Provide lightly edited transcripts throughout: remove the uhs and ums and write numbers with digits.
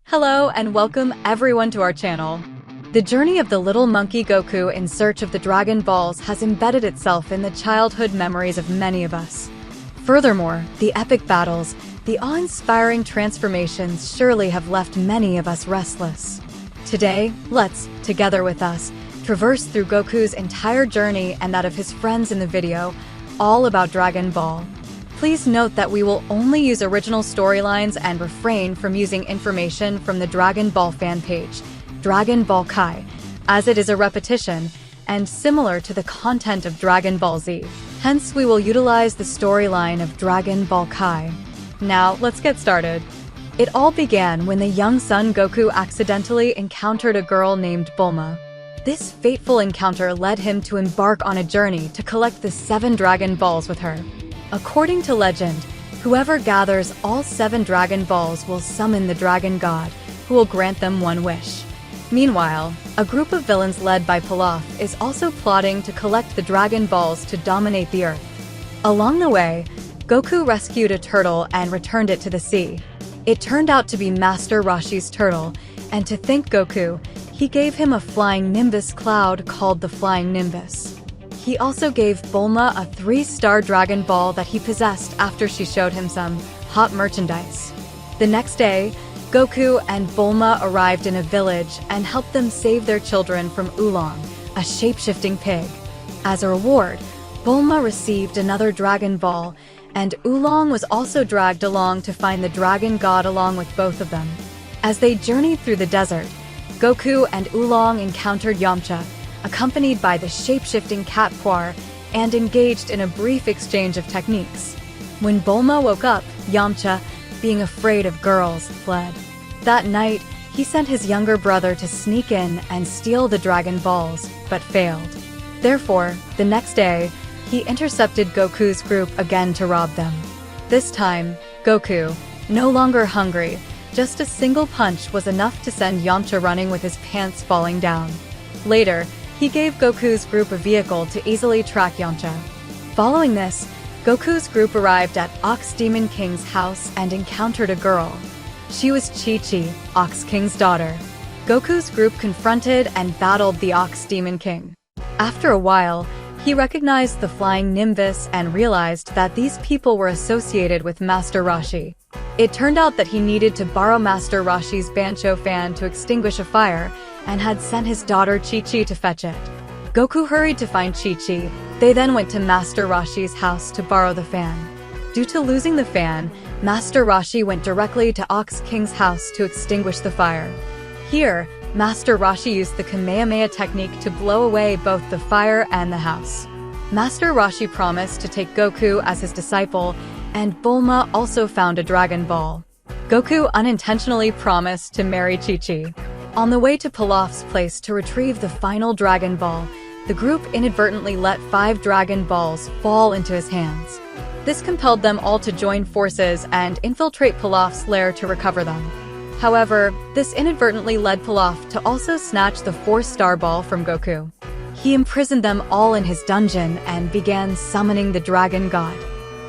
Hello and welcome everyone to our channel. The journey of the little monkey Goku in search of the Dragon Balls has embedded itself in the childhood memories of many of us. Furthermore, the epic battles, the awe-inspiring transformations surely have left many of us restless. Today, let's, together with us, traverse through Goku's entire journey and that of his friends in the video, all about Dragon Ball. Please note that we will only use original storylines and refrain from using information from the Dragon Ball fan page, Dragon Ball Kai, as it is a repetition and similar to the content of Dragon Ball Z. Hence, we will utilize the storyline of Dragon Ball Kai. Now, let's get started. It all began when the young son Goku accidentally encountered a girl named Bulma. This fateful encounter led him to embark on a journey to collect the 7 Dragon Balls with her. According to legend, whoever gathers all 7 Dragon Balls will summon the Dragon God, who will grant them one wish. Meanwhile, a group of villains led by Pilaf is also plotting to collect the Dragon Balls to dominate the Earth. Along the way, Goku rescued a turtle and returned it to the sea. It turned out to be Master Roshi's turtle, and to thank Goku, he gave him a flying nimbus cloud called the Flying Nimbus. He also gave Bulma a 3-star Dragon Ball that he possessed after she showed him some hot merchandise. The next day, Goku and Bulma arrived in a village and helped them save their children from Oolong, a shape-shifting pig. As a reward, Bulma received another Dragon Ball, and Oolong was also dragged along to find the Dragon God along with both of them. As they journeyed through the desert, Goku and Oolong encountered Yamcha, accompanied by the shape-shifting cat Puar, and engaged in a brief exchange of techniques. When Bulma woke up, Yamcha, being afraid of girls, fled. That night, he sent his younger brother to sneak in and steal the Dragon Balls, but failed. Therefore, the next day, he intercepted Goku's group again to rob them. This time, Goku, no longer hungry, just a single punch was enough to send Yamcha running with his pants falling down. Later, he gave Goku's group a vehicle to easily track Yamcha. Following this, Goku's group arrived at Ox Demon King's house and encountered a girl. She was Chi-Chi, Ox King's daughter. Goku's group confronted and battled the Ox Demon King. After a while, he recognized the Flying Nimbus and realized that these people were associated with Master Roshi. It turned out that he needed to borrow Master Roshi's Bancho fan to extinguish a fire, and had sent his daughter Chi-Chi to fetch it. Goku hurried to find Chi-Chi. They then went to Master Roshi's house to borrow the fan. Due to losing the fan, Master Roshi went directly to Ox King's house to extinguish the fire. Here, Master Roshi used the Kamehameha technique to blow away both the fire and the house. Master Roshi promised to take Goku as his disciple, and Bulma also found a Dragon Ball. Goku unintentionally promised to marry Chi-Chi. On the way to Pilaf's place to retrieve the final Dragon Ball, the group inadvertently let 5 Dragon Balls fall into his hands. This compelled them all to join forces and infiltrate Pilaf's lair to recover them. However, this inadvertently led Pilaf to also snatch the 4-star ball from Goku. He imprisoned them all in his dungeon and began summoning the Dragon God.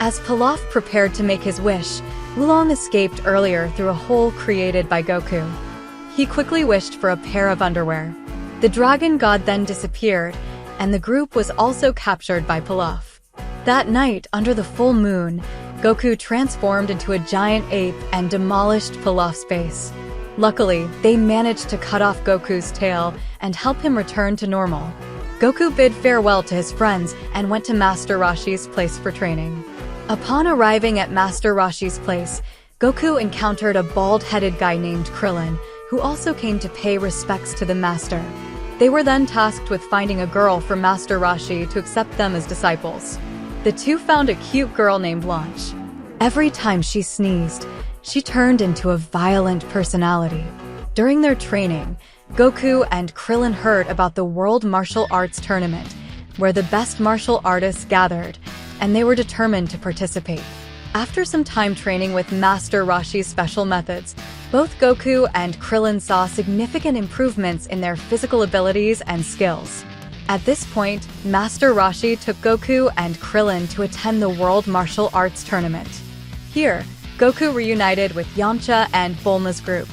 As Pilaf prepared to make his wish, Oolong escaped earlier through a hole created by Goku. He quickly wished for a pair of underwear. The Dragon God then disappeared, and the group was also captured by Pilaf. That night, under the full moon, Goku transformed into a giant ape and demolished Pilaf's base. Luckily, they managed to cut off Goku's tail and help him return to normal. Goku bid farewell to his friends and went to Master Roshi's place for training. Upon arriving at Master Roshi's place, Goku encountered a bald-headed guy named Krillin, who also came to pay respects to the master. They were then tasked with finding a girl for Master Roshi to accept them as disciples. The two found a cute girl named Launch. Every time she sneezed, she turned into a violent personality. During their training, Goku and Krillin heard about the World Martial Arts Tournament, where the best martial artists gathered, and they were determined to participate. After some time training with Master Roshi's special methods, both Goku and Krillin saw significant improvements in their physical abilities and skills. At this point, Master Roshi took Goku and Krillin to attend the World Martial Arts Tournament. Here, Goku reunited with Yamcha and Bulma's group.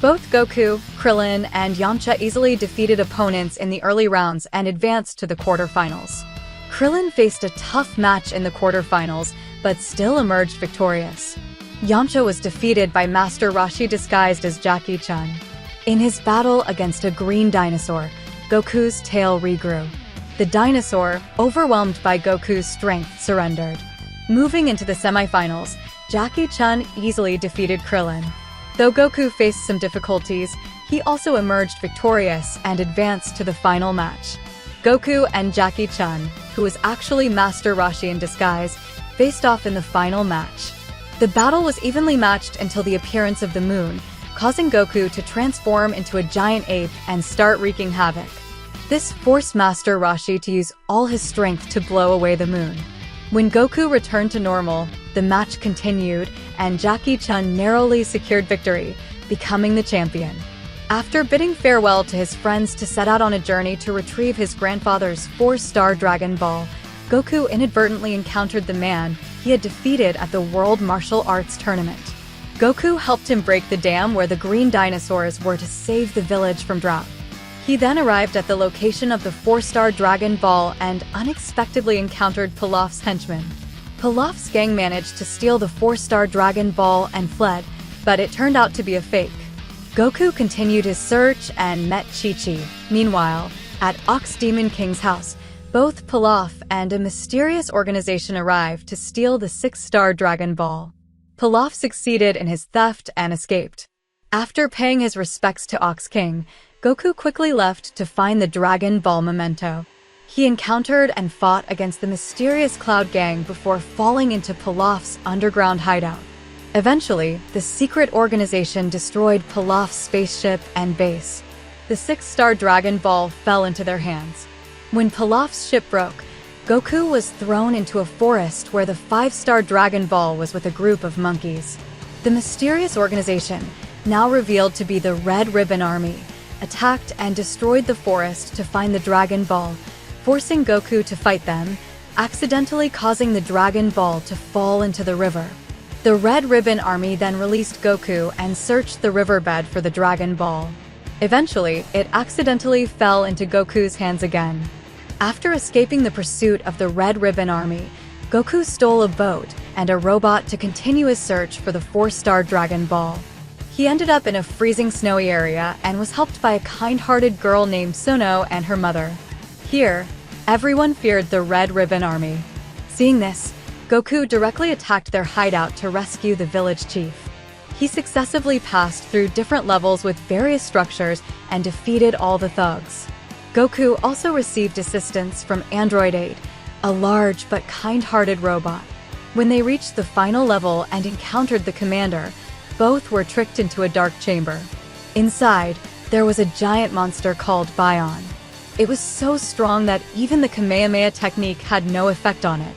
Both Goku, Krillin, and Yamcha easily defeated opponents in the early rounds and advanced to the quarterfinals. Krillin faced a tough match in the quarterfinals, but still emerged victorious. Yamcha was defeated by Master Roshi disguised as Jackie Chun. In his battle against a green dinosaur, Goku's tail regrew. The dinosaur, overwhelmed by Goku's strength, surrendered. Moving into the semifinals, Jackie Chun easily defeated Krillin. Though Goku faced some difficulties, he also emerged victorious and advanced to the final match. Goku and Jackie Chun, who was actually Master Roshi in disguise, faced off in the final match. The battle was evenly matched until the appearance of the moon, causing Goku to transform into a giant ape and start wreaking havoc. This forced Master Roshi to use all his strength to blow away the moon. When Goku returned to normal, the match continued, and Jackie Chun narrowly secured victory, becoming the champion. After bidding farewell to his friends to set out on a journey to retrieve his grandfather's 4-star Dragon Ball, Goku inadvertently encountered the man he had defeated at the World Martial Arts Tournament. Goku helped him break the dam where the green dinosaurs were to save the village from drought. He then arrived at the location of the 4-star Dragon Ball and unexpectedly encountered Pilaf's henchmen. Pilaf's gang managed to steal the 4-star Dragon Ball and fled, but it turned out to be a fake. Goku continued his search and met Chi-Chi. Meanwhile, at Ox Demon King's house, both Pilaf and a mysterious organization arrived to steal the 6-star Dragon Ball. Pilaf succeeded in his theft and escaped. After paying his respects to Ox King, Goku quickly left to find the Dragon Ball memento. He encountered and fought against the mysterious Cloud Gang before falling into Pilaf's underground hideout. Eventually, the secret organization destroyed Pilaf's spaceship and base. The 6-star Dragon Ball fell into their hands. When Pilaf's ship broke, Goku was thrown into a forest where the 5-star Dragon Ball was with a group of monkeys. The mysterious organization, now revealed to be the Red Ribbon Army, attacked and destroyed the forest to find the Dragon Ball, forcing Goku to fight them, accidentally causing the Dragon Ball to fall into the river. The Red Ribbon Army then released Goku and searched the riverbed for the Dragon Ball. Eventually, it accidentally fell into Goku's hands again. After escaping the pursuit of the Red Ribbon Army, Goku stole a boat and a robot to continue his search for the 4-star Dragon Ball. He ended up in a freezing snowy area and was helped by a kind-hearted girl named Sono and her mother. Here, everyone feared the Red Ribbon Army. Seeing this, Goku directly attacked their hideout to rescue the village chief. He successively passed through different levels with various structures and defeated all the thugs. Goku also received assistance from Android 8, a large but kind-hearted robot. When they reached the final level and encountered the commander, both were tricked into a dark chamber. Inside, there was a giant monster called Bion. It was so strong that even the Kamehameha technique had no effect on it.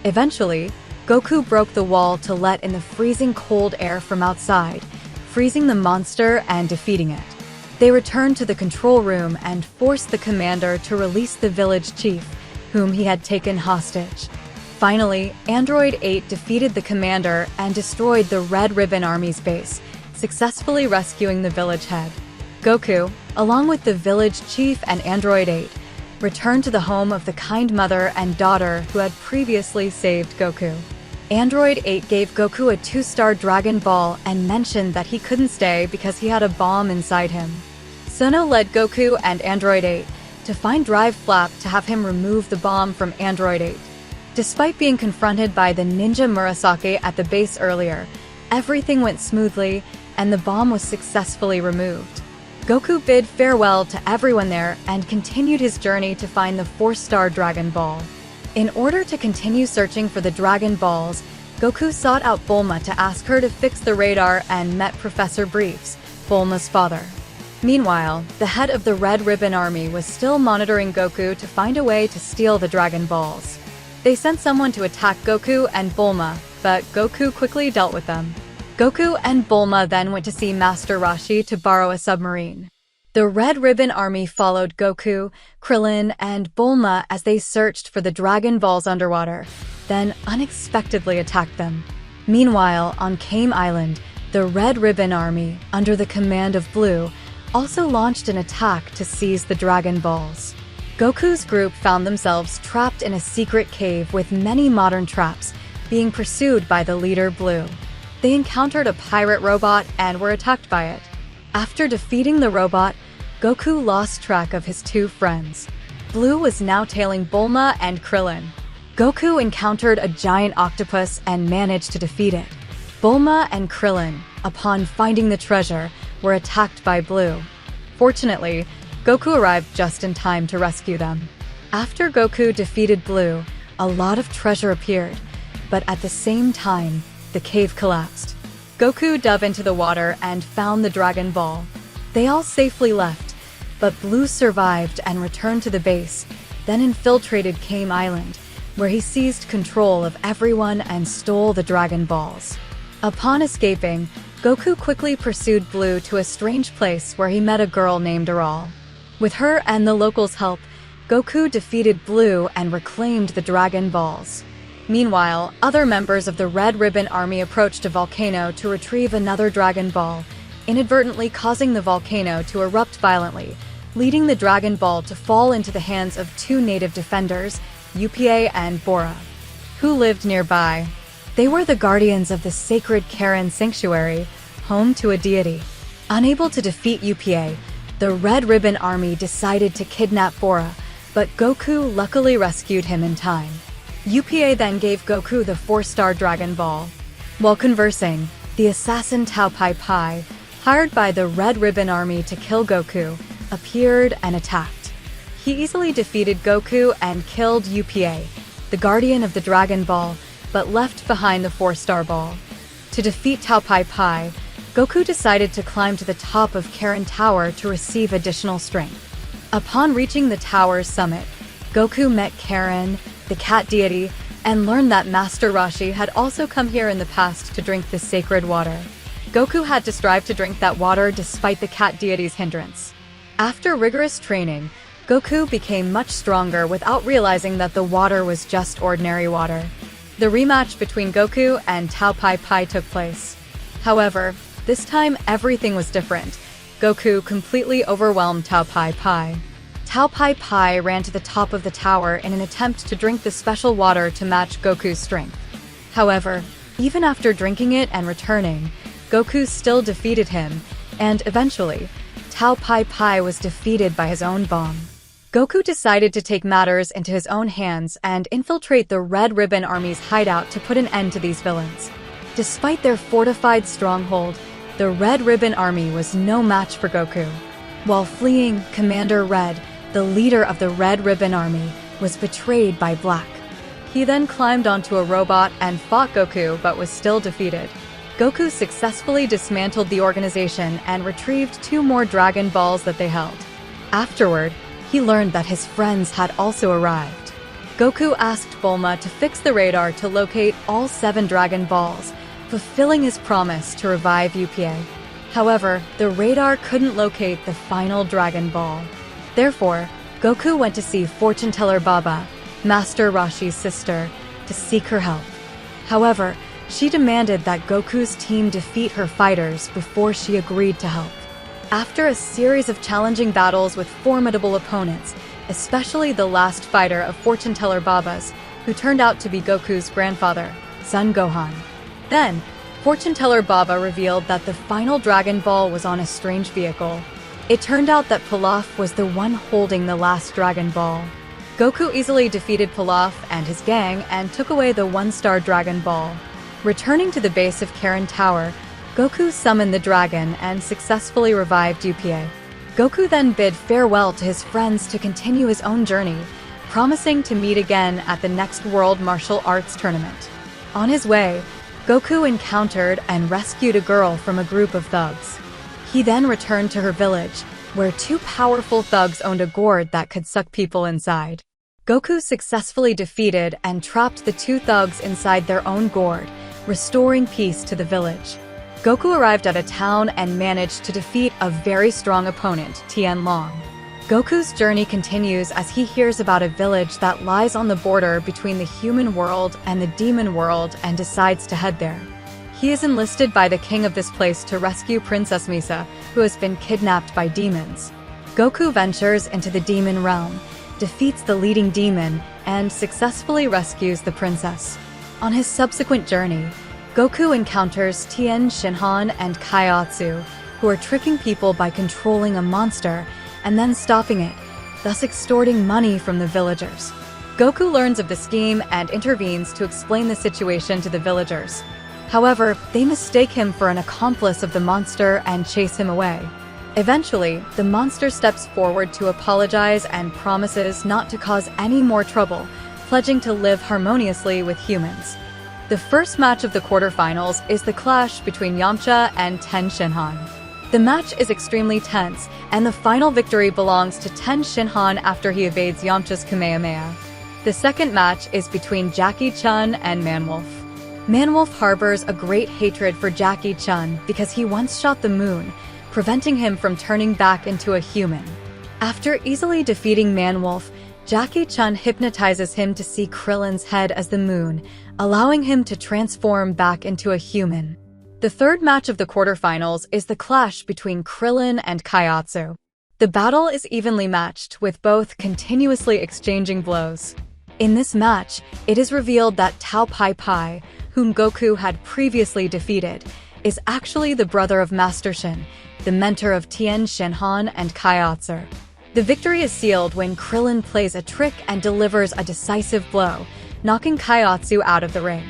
Eventually, Goku broke the wall to let in the freezing cold air from outside, freezing the monster and defeating it. They returned to the control room and forced the commander to release the village chief, whom he had taken hostage. Finally, Android 8 defeated the commander and destroyed the Red Ribbon Army's base, successfully rescuing the village head. Goku, along with the village chief and Android 8, returned to the home of the kind mother and daughter who had previously saved Goku. Android 8 gave Goku a 2-star Dragon Ball and mentioned that he couldn't stay because he had a bomb inside him. Sono led Goku and Android 8 to find Drive Flap to have him remove the bomb from Android 8. Despite being confronted by the ninja Murasake at the base earlier, everything went smoothly and the bomb was successfully removed. Goku bid farewell to everyone there and continued his journey to find the 4-star Dragon Ball. In order to continue searching for the Dragon Balls, Goku sought out Bulma to ask her to fix the radar and met Professor Briefs, Bulma's father. Meanwhile, the head of the Red Ribbon Army was still monitoring Goku to find a way to steal the Dragon Balls. They sent someone to attack Goku and Bulma, but Goku quickly dealt with them. Goku and Bulma then went to see Master Roshi to borrow a submarine. The Red Ribbon Army followed Goku, Krillin, and Bulma as they searched for the Dragon Balls underwater, then unexpectedly attacked them. Meanwhile, on Kame Island, The Red Ribbon Army, under the command of Blue, also launched an attack to seize the Dragon Balls. Goku's group found themselves trapped in a secret cave with many modern traps, being pursued by the leader Blue. They encountered a pirate robot and were attacked by it. After defeating the robot, Goku lost track of his two friends. Blue was now tailing Bulma and Krillin. Goku encountered a giant octopus and managed to defeat it. Bulma and Krillin, upon finding the treasure, were attacked by Blue. Fortunately, Goku arrived just in time to rescue them. After Goku defeated Blue, a lot of treasure appeared, but at the same time, the cave collapsed. Goku dove into the water and found the Dragon Ball. They all safely left, but Blue survived and returned to the base, then infiltrated Kame Island, where he seized control of everyone and stole the Dragon Balls. Upon escaping, Goku quickly pursued Blue to a strange place where he met a girl named Aral. With her and the locals' help, Goku defeated Blue and reclaimed the Dragon Balls. Meanwhile, other members of the Red Ribbon Army approached a volcano to retrieve another Dragon Ball, inadvertently causing the volcano to erupt violently, leading the Dragon Ball to fall into the hands of two native defenders, UPA and Bora, who lived nearby. They were the guardians of the sacred Karen Sanctuary, home to a deity. Unable to defeat UPA, the Red Ribbon Army decided to kidnap Bora, but Goku luckily rescued him in time. UPA then gave Goku the 4-star Dragon Ball. While conversing, the assassin Tao Pai Pai, hired by the Red Ribbon Army to kill Goku, appeared and attacked. He easily defeated Goku and killed UPA, the guardian of the Dragon Ball, but left behind the 4-star ball. To defeat Tao Pai Pai, Goku decided to climb to the top of Karen Tower to receive additional strength. Upon reaching the tower's summit, Goku met Karen, the cat deity, and learned that Master Roshi had also come here in the past to drink the sacred water. Goku had to strive to drink that water despite the cat deity's hindrance. After rigorous training, Goku became much stronger without realizing that the water was just ordinary water. The rematch between Goku and Tao Pai Pai took place. However, this time everything was different. Goku completely overwhelmed Tao Pai Pai. Tao Pai Pai ran to the top of the tower in an attempt to drink the special water to match Goku's strength. However, even after drinking it and returning, Goku still defeated him, and eventually, Tao Pai Pai was defeated by his own bomb. Goku decided to take matters into his own hands and infiltrate the Red Ribbon Army's hideout to put an end to these villains. Despite their fortified stronghold, the Red Ribbon Army was no match for Goku. While fleeing, Commander Red, the leader of the Red Ribbon Army, was betrayed by Black. He then climbed onto a robot and fought Goku but was still defeated. Goku successfully dismantled the organization and retrieved 2 more Dragon Balls that they held. Afterward, he learned that his friends had also arrived. Goku asked Bulma to fix the radar to locate all 7 Dragon Balls, fulfilling his promise to revive UPA. However, the radar couldn't locate the final Dragon Ball. Therefore, Goku went to see Fortune Teller Baba, Master Roshi's sister, to seek her help. However, she demanded that Goku's team defeat her fighters before she agreed to help. After a series of challenging battles with formidable opponents, especially the last fighter of Fortune Teller Baba's, who turned out to be Goku's grandfather, Son Gohan. Then, Fortune Teller Baba revealed that the final Dragon Ball was on a strange vehicle. It turned out that Pilaf was the one holding the last Dragon Ball. Goku easily defeated Pilaf and his gang and took away the 1-star Dragon Ball. Returning to the base of Karen Tower, Goku summoned the dragon and successfully revived UPA. Goku then bid farewell to his friends to continue his own journey, promising to meet again at the next World Martial Arts Tournament. On his way, Goku encountered and rescued a girl from a group of thugs. He then returned to her village, where 2 powerful thugs owned a gourd that could suck people inside. Goku successfully defeated and trapped the 2 thugs inside their own gourd, restoring peace to the village. Goku arrived at a town and managed to defeat a very strong opponent, Tian Long. Goku's journey continues as he hears about a village that lies on the border between the human world and the demon world and decides to head there. He is enlisted by the king of this place to rescue Princess Misa, who has been kidnapped by demons. Goku ventures into the demon realm, defeats the leading demon, and successfully rescues the princess. On his subsequent journey, Goku encounters Tien Shinhan and Kaiotsu, who are tricking people by controlling a monster and then stopping it, thus extorting money from the villagers. Goku learns of the scheme and intervenes to explain the situation to the villagers. However, they mistake him for an accomplice of the monster and chase him away. Eventually, the monster steps forward to apologize and promises not to cause any more trouble, pledging to live harmoniously with humans. The first match of the quarterfinals is the clash between Yamcha and Ten Shinhan. The match is extremely tense, and the final victory belongs to Ten Shinhan after he evades Yamcha's Kamehameha. The second match is between Jackie Chun and Manwolf. Manwolf harbors a great hatred for Jackie Chun because he once shot the moon, preventing him from turning back into a human. After easily defeating Manwolf, Jackie Chun hypnotizes him to see Krillin's head as the moon, allowing him to transform back into a human. The third match of the quarterfinals is the clash between Krillin and Kaiotsu. The battle is evenly matched, with both continuously exchanging blows. In this match, it is revealed that Tao Pai Pai, whom Goku had previously defeated, is actually the brother of Master Shin, the mentor of Tien Shinhan and Kaiotsu. The victory is sealed when Krillin plays a trick and delivers a decisive blow, knocking Kaiotsu out of the ring.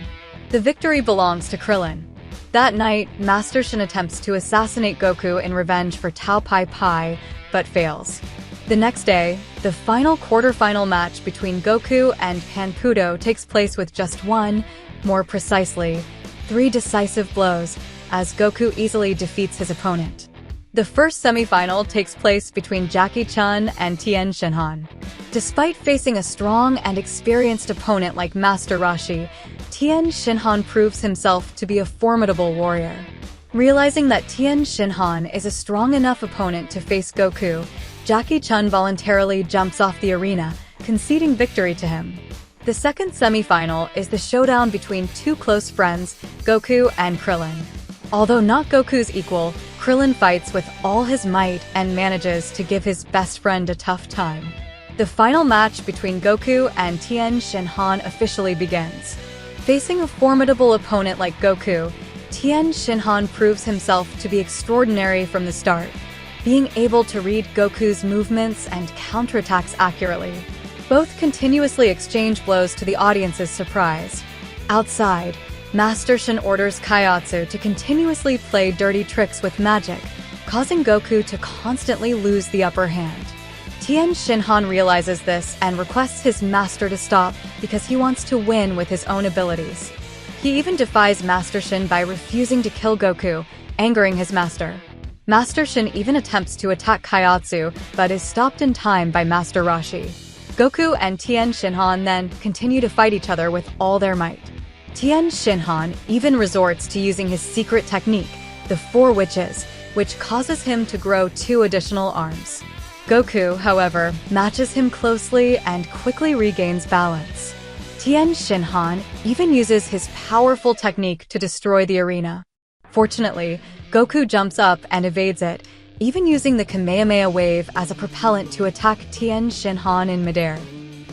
The victory belongs to Krillin. That night, Master Shin attempts to assassinate Goku in revenge for Tao Pai Pai, but fails. The next day, the final quarterfinal match between Goku and Hankudo takes place with just one, more precisely, 3 decisive blows, as Goku easily defeats his opponent. The first semifinal takes place between Jackie Chun and Tien Shinhan. Despite facing a strong and experienced opponent like Master Roshi, Tien Shinhan proves himself to be a formidable warrior. Realizing that Tien Shinhan is a strong enough opponent to face Goku, Jackie Chun voluntarily jumps off the arena, conceding victory to him. The second semifinal is the showdown between 2 close friends, Goku and Krillin. Although not Goku's equal, Krillin fights with all his might and manages to give his best friend a tough time. The final match between Goku and Tien Shinhan officially begins. Facing a formidable opponent like Goku, Tien Shinhan proves himself to be extraordinary from the start, being able to read Goku's movements and counterattacks accurately. Both continuously exchange blows to the audience's surprise. Outside, Master Shin orders Kaiotsu to continuously play dirty tricks with magic, causing Goku to constantly lose the upper hand. Tien Shinhan realizes this and requests his master to stop because he wants to win with his own abilities. He even defies Master Shin by refusing to kill Goku, angering his master. Master Shin even attempts to attack Kaiotsu, but is stopped in time by Master Roshi. Goku and Tien Shinhan then continue to fight each other with all their might. Tien Shinhan even resorts to using his secret technique, the 4 Witches, which causes him to grow 2 additional arms. Goku, however, matches him closely and quickly regains balance. Tien Shinhan even uses his powerful technique to destroy the arena. Fortunately, Goku jumps up and evades it, even using the Kamehameha wave as a propellant to attack Tien Shinhan in midair.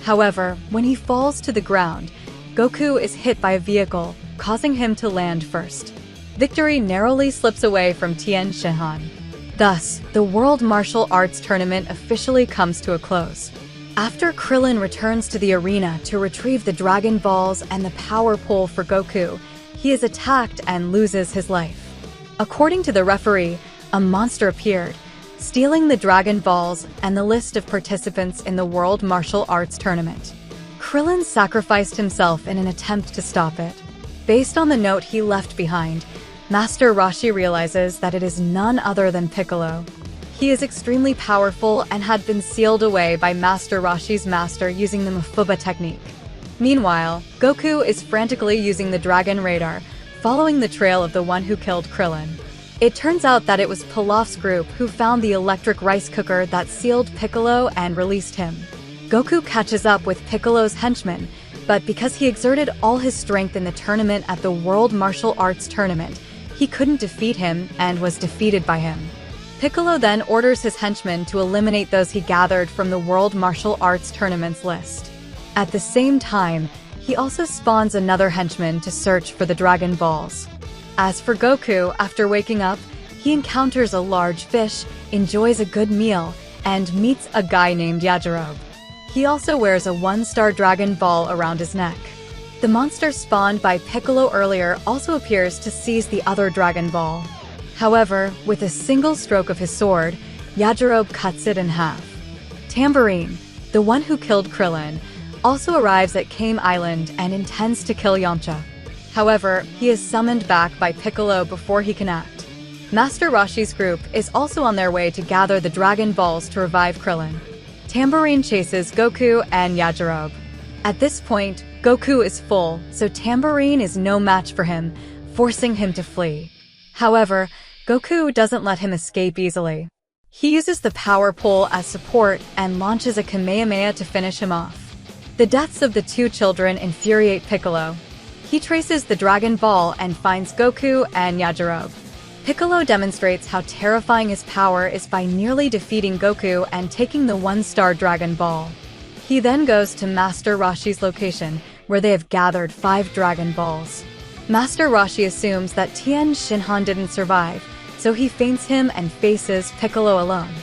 However, when he falls to the ground, Goku is hit by a vehicle, causing him to land first. Victory narrowly slips away from Tien Shinhan. Thus, the World Martial Arts Tournament officially comes to a close. After Krillin returns to the arena to retrieve the Dragon Balls and the Power Pole for Goku, he is attacked and loses his life. According to the referee, a monster appeared, stealing the Dragon Balls and the list of participants in the World Martial Arts Tournament. Krillin sacrificed himself in an attempt to stop it. Based on the note he left behind, Master Roshi realizes that it is none other than Piccolo. He is extremely powerful and had been sealed away by Master Roshi's master using the Mafuba technique. Meanwhile, Goku is frantically using the Dragon Radar, following the trail of the one who killed Krillin. It turns out that it was Pilaf's group who found the electric rice cooker that sealed Piccolo and released him. Goku catches up with Piccolo's henchmen, But because he exerted all his strength in the tournament at the World Martial Arts Tournament, he couldn't defeat him and was defeated by him. Piccolo then orders his henchmen to eliminate those he gathered from the World Martial Arts Tournament's list. At the same time, he also spawns another henchman to search for the Dragon Balls. As for Goku, after waking up, he encounters a large fish, enjoys a good meal, and meets a guy named Yajirobe. He also wears a 1-star Dragon Ball around his neck. The monster spawned by Piccolo earlier also appears to seize the other Dragon Ball. However, with a single stroke of his sword, Yajirobe cuts it in half. Tambourine, the one who killed Krillin, also arrives at Kame Island and intends to kill Yamcha. However, he is summoned back by Piccolo before he can act. Master Roshi's group is also on their way to gather the Dragon Balls to revive Krillin. Tambourine chases Goku and Yajirobe. At this point, Goku is full, so Tambourine is no match for him, forcing him to flee. However, Goku doesn't let him escape easily. He uses the power pole as support and launches a Kamehameha to finish him off. The deaths of the two children infuriate Piccolo. He traces the Dragon Ball and finds Goku and Yajirobe. Piccolo demonstrates how terrifying his power is by nearly defeating Goku and taking the 1-star Dragon Ball. He then goes to Master Roshi's location, where they have gathered 5 Dragon Balls. Master Roshi assumes that Tien Shinhan didn't survive, so he feints him and faces Piccolo alone.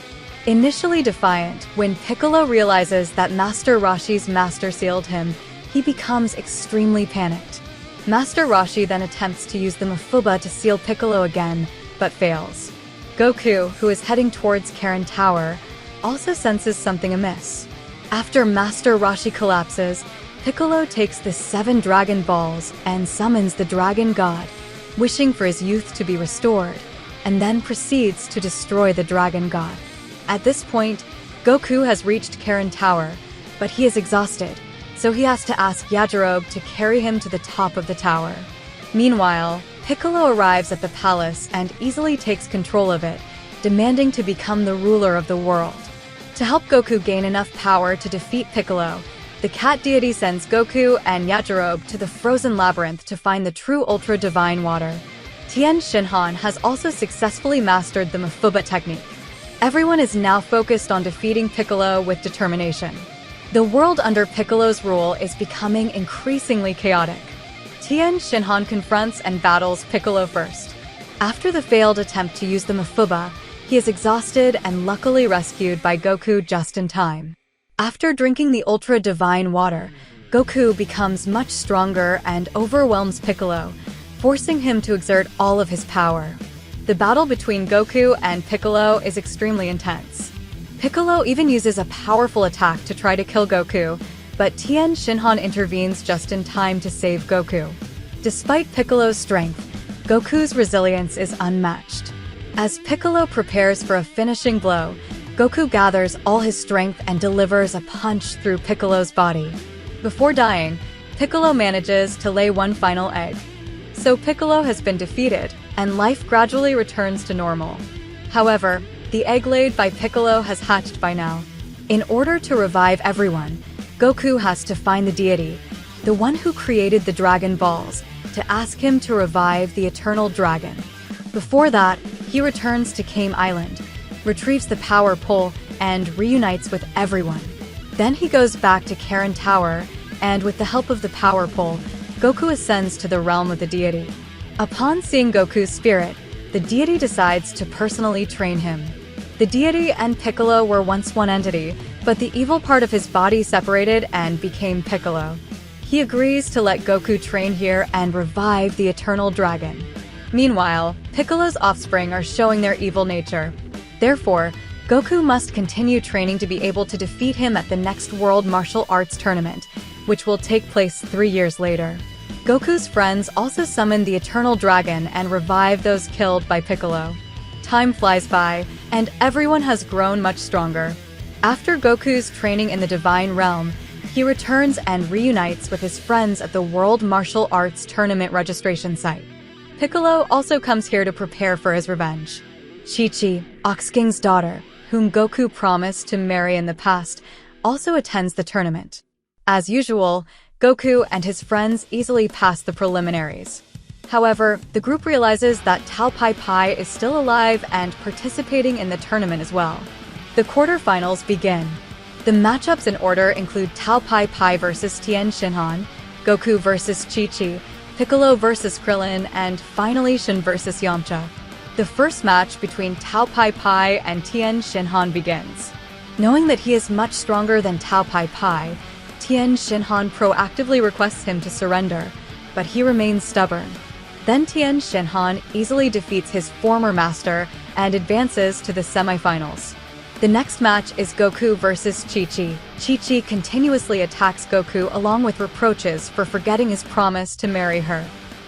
Initially defiant, when Piccolo realizes that Master Roshi's master sealed him, he becomes extremely panicked. Master Roshi then attempts to use the Mafuba to seal Piccolo again, but fails. Goku, who is heading towards Karin Tower, also senses something amiss. After Master Roshi collapses, Piccolo takes the 7 Dragon Balls and summons the Dragon God, wishing for his youth to be restored, and then proceeds to destroy the Dragon God. At this point, Goku has reached Karin Tower, but he is exhausted, so he has to ask Yajirobe to carry him to the top of the tower. Meanwhile, Piccolo arrives at the palace and easily takes control of it, demanding to become the ruler of the world. To help Goku gain enough power to defeat Piccolo, the cat deity sends Goku and Yajirobe to the frozen labyrinth to find the true Ultra Divine Water. Tien Shinhan has also successfully mastered the Mafuba technique. Everyone is now focused on defeating Piccolo with determination. The world under Piccolo's rule is becoming increasingly chaotic. Tien Shinhan confronts and battles Piccolo first. After the failed attempt to use the Mafuba, he is exhausted and luckily rescued by Goku just in time. After drinking the Ultra Divine Water, Goku becomes much stronger and overwhelms Piccolo, forcing him to exert all of his power. The battle between Goku and Piccolo is extremely intense. Piccolo even uses a powerful attack to try to kill Goku, but Tien Shinhan intervenes just in time to save Goku. Despite Piccolo's strength, Goku's resilience is unmatched. As Piccolo prepares for a finishing blow, Goku gathers all his strength and delivers a punch through Piccolo's body. Before dying, Piccolo manages to lay one final egg. So Piccolo has been defeated, and life gradually returns to normal. However, the egg laid by Piccolo has hatched by now. In order to revive everyone, Goku has to find the deity, the one who created the Dragon Balls, to ask him to revive the Eternal Dragon. Before that, he returns to Kame Island, retrieves the power pole, and reunites with everyone. Then he goes back to Karin Tower, and with the help of the power pole, Goku ascends to the realm of the deity. Upon seeing Goku's spirit, the deity decides to personally train him. The deity and Piccolo were once one entity, but the evil part of his body separated and became Piccolo. He agrees to let Goku train here and revive the Eternal Dragon. Meanwhile, Piccolo's offspring are showing their evil nature. Therefore, Goku must continue training to be able to defeat him at the next World Martial Arts Tournament, which will take place 3 years later. Goku's friends also summon the Eternal Dragon and revive those killed by Piccolo. Time flies by, and everyone has grown much stronger. After Goku's training in the Divine Realm, he returns and reunites with his friends at the World Martial Arts Tournament registration site. Piccolo also comes here to prepare for his revenge. Chi-Chi, Ox King's daughter, whom Goku promised to marry in the past, also attends the tournament. As usual, Goku and his friends easily pass the preliminaries. However, the group realizes that Tao Pai Pai is still alive and participating in the tournament as well. The quarterfinals begin. The matchups in order include Tao Pai Pai versus Tien Shinhan, Goku versus Chi-Chi, Piccolo versus Krillin, and finally Shin versus Yamcha. The first match between Tao Pai Pai and Tien Shinhan begins. Knowing that he is much stronger than Tao Pai Pai, Tien Shinhan proactively requests him to surrender, but he remains stubborn. Then Tien Shinhan easily defeats his former master and advances to the semifinals. The next match is Goku versus Chi-Chi. Chi-Chi continuously attacks Goku along with reproaches for forgetting his promise to marry her.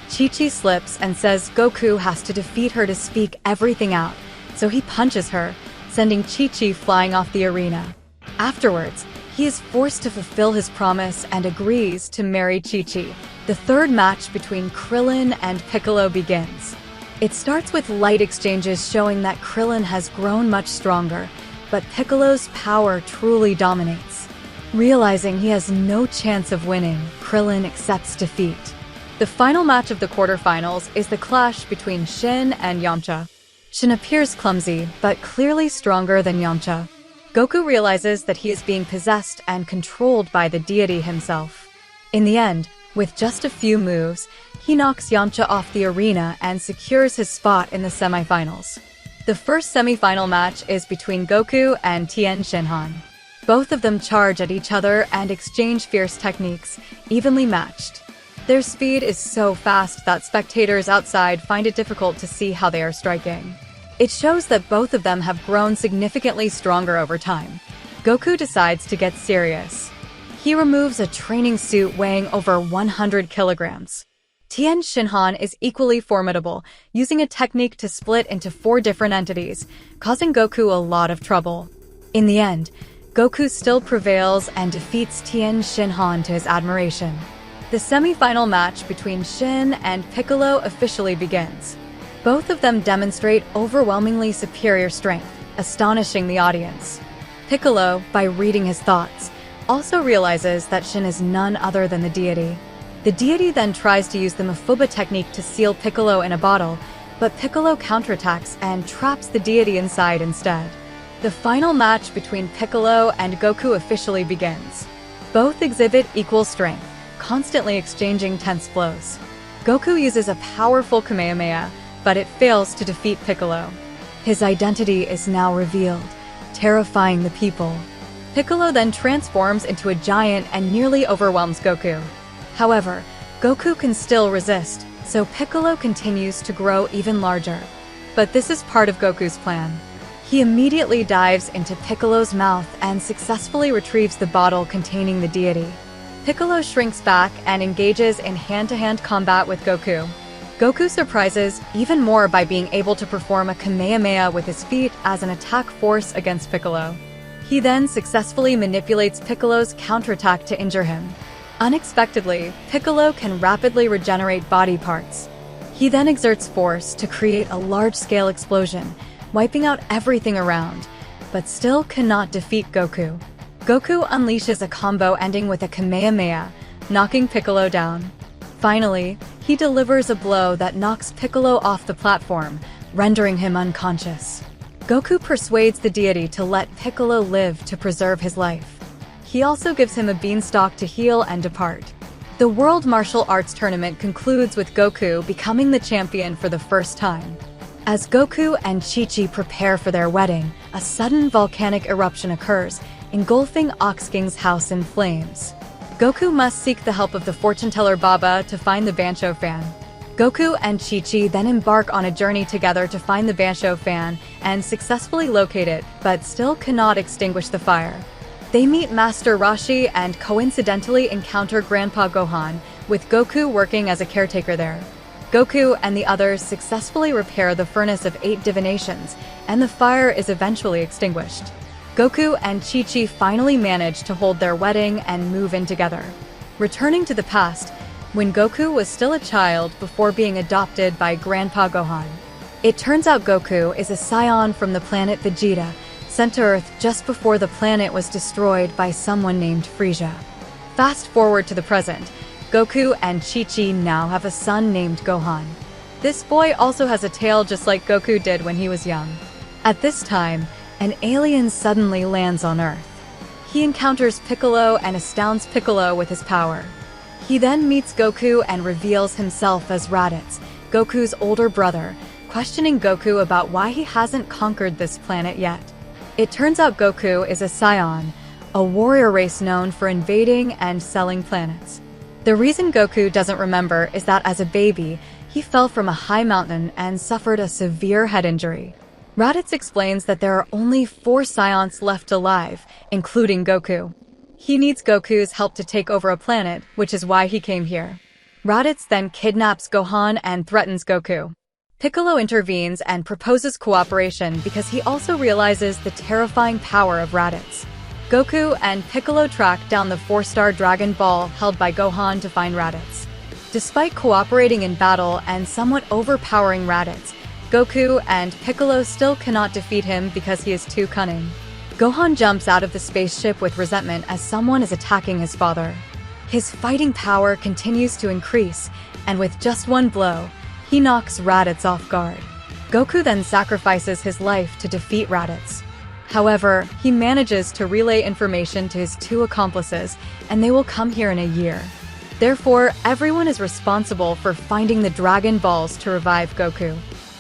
Chi-Chi slips and says Goku has to defeat her to speak everything out, so he punches her, sending Chi-Chi flying off the arena. Afterwards, he is forced to fulfill his promise and agrees to marry Chi-Chi. The third match between Krillin and Piccolo begins. It starts with light exchanges showing that Krillin has grown much stronger, but Piccolo's power truly dominates. Realizing he has no chance of winning, Krillin accepts defeat. The final match of the quarterfinals is the clash between Shin and Yamcha. Shin appears clumsy, but clearly stronger than Yamcha. Goku realizes that he is being possessed and controlled by the deity himself. In the end, with just a few moves, he knocks Yamcha off the arena and secures his spot in the semifinals. The first semifinal match is between Goku and Tien Shinhan. Both of them charge at each other and exchange fierce techniques, evenly matched. Their speed is so fast that spectators outside find it difficult to see how they are striking. It shows that both of them have grown significantly stronger over time. Goku decides to get serious. He removes a training suit weighing over 100 kilograms. Tien Shinhan is equally formidable, using a technique to split into 4 different entities, causing Goku a lot of trouble. In the end, Goku still prevails and defeats Tien Shinhan to his admiration. The semi-final match between Shin and Piccolo officially begins. Both of them demonstrate overwhelmingly superior strength, astonishing the audience. Piccolo, by reading his thoughts, also realizes that Shin is none other than the deity. The deity then tries to use the Mafuba technique to seal Piccolo in a bottle, but Piccolo counterattacks and traps the deity inside instead. The final match between Piccolo and Goku officially begins. Both exhibit equal strength, constantly exchanging tense blows. Goku uses a powerful Kamehameha, but it fails to defeat Piccolo. His identity is now revealed, terrifying the people. Piccolo then transforms into a giant and nearly overwhelms Goku. However, Goku can still resist, so Piccolo continues to grow even larger. But this is part of Goku's plan. He immediately dives into Piccolo's mouth and successfully retrieves the bottle containing the deity. Piccolo shrinks back and engages in hand-to-hand combat with Goku. Goku surprises even more by being able to perform a Kamehameha with his feet as an attack force against Piccolo. He then successfully manipulates Piccolo's counterattack to injure him. Unexpectedly, Piccolo can rapidly regenerate body parts. He then exerts force to create a large-scale explosion, wiping out everything around, but still cannot defeat Goku. Goku unleashes a combo ending with a Kamehameha, knocking Piccolo down. Finally, he delivers a blow that knocks Piccolo off the platform, rendering him unconscious. Goku persuades the deity to let Piccolo live to preserve his life. He also gives him a beanstalk to heal and depart. The World Martial Arts Tournament concludes with Goku becoming the champion for the first time. As Goku and Chi-Chi prepare for their wedding, a sudden volcanic eruption occurs, engulfing Ox King's house in flames. Goku must seek the help of the fortune teller Baba to find the Bancho fan. Goku and Chi-Chi then embark on a journey together to find the Bancho fan and successfully locate it, but still cannot extinguish the fire. They meet Master Roshi and coincidentally encounter Grandpa Gohan, with Goku working as a caretaker there. Goku and the others successfully repair the furnace of 8 divinations, and the fire is eventually extinguished. Goku and Chi-Chi finally manage to hold their wedding and move in together. Returning to the past, when Goku was still a child before being adopted by Grandpa Gohan. It turns out Goku is a scion from the planet Vegeta, sent to Earth just before the planet was destroyed by someone named Frieza. Fast forward to the present, Goku and Chi-Chi now have a son named Gohan. This boy also has a tail just like Goku did when he was young. At this time, an alien suddenly lands on Earth. He encounters Piccolo and astounds Piccolo with his power. He then meets Goku and reveals himself as Raditz, Goku's older brother, questioning Goku about why he hasn't conquered this planet yet. It turns out Goku is a Scion, a warrior race known for invading and selling planets. The reason Goku doesn't remember is that as a baby, he fell from a high mountain and suffered a severe head injury. Raditz explains that there are only 4 Scions left alive, including Goku. He needs Goku's help to take over a planet, which is why he came here. Raditz then kidnaps Gohan and threatens Goku. Piccolo intervenes and proposes cooperation because he also realizes the terrifying power of Raditz. Goku and Piccolo track down the 4-star Dragon Ball held by Gohan to find Raditz. Despite cooperating in battle and somewhat overpowering Raditz, Goku and Piccolo still cannot defeat him because he is too cunning. Gohan jumps out of the spaceship with resentment as someone is attacking his father. His fighting power continues to increase, and with just one blow, he knocks Raditz off guard. Goku then sacrifices his life to defeat Raditz. However, he manages to relay information to his 2 accomplices, and they will come here in a year. Therefore, everyone is responsible for finding the Dragon Balls to revive Goku.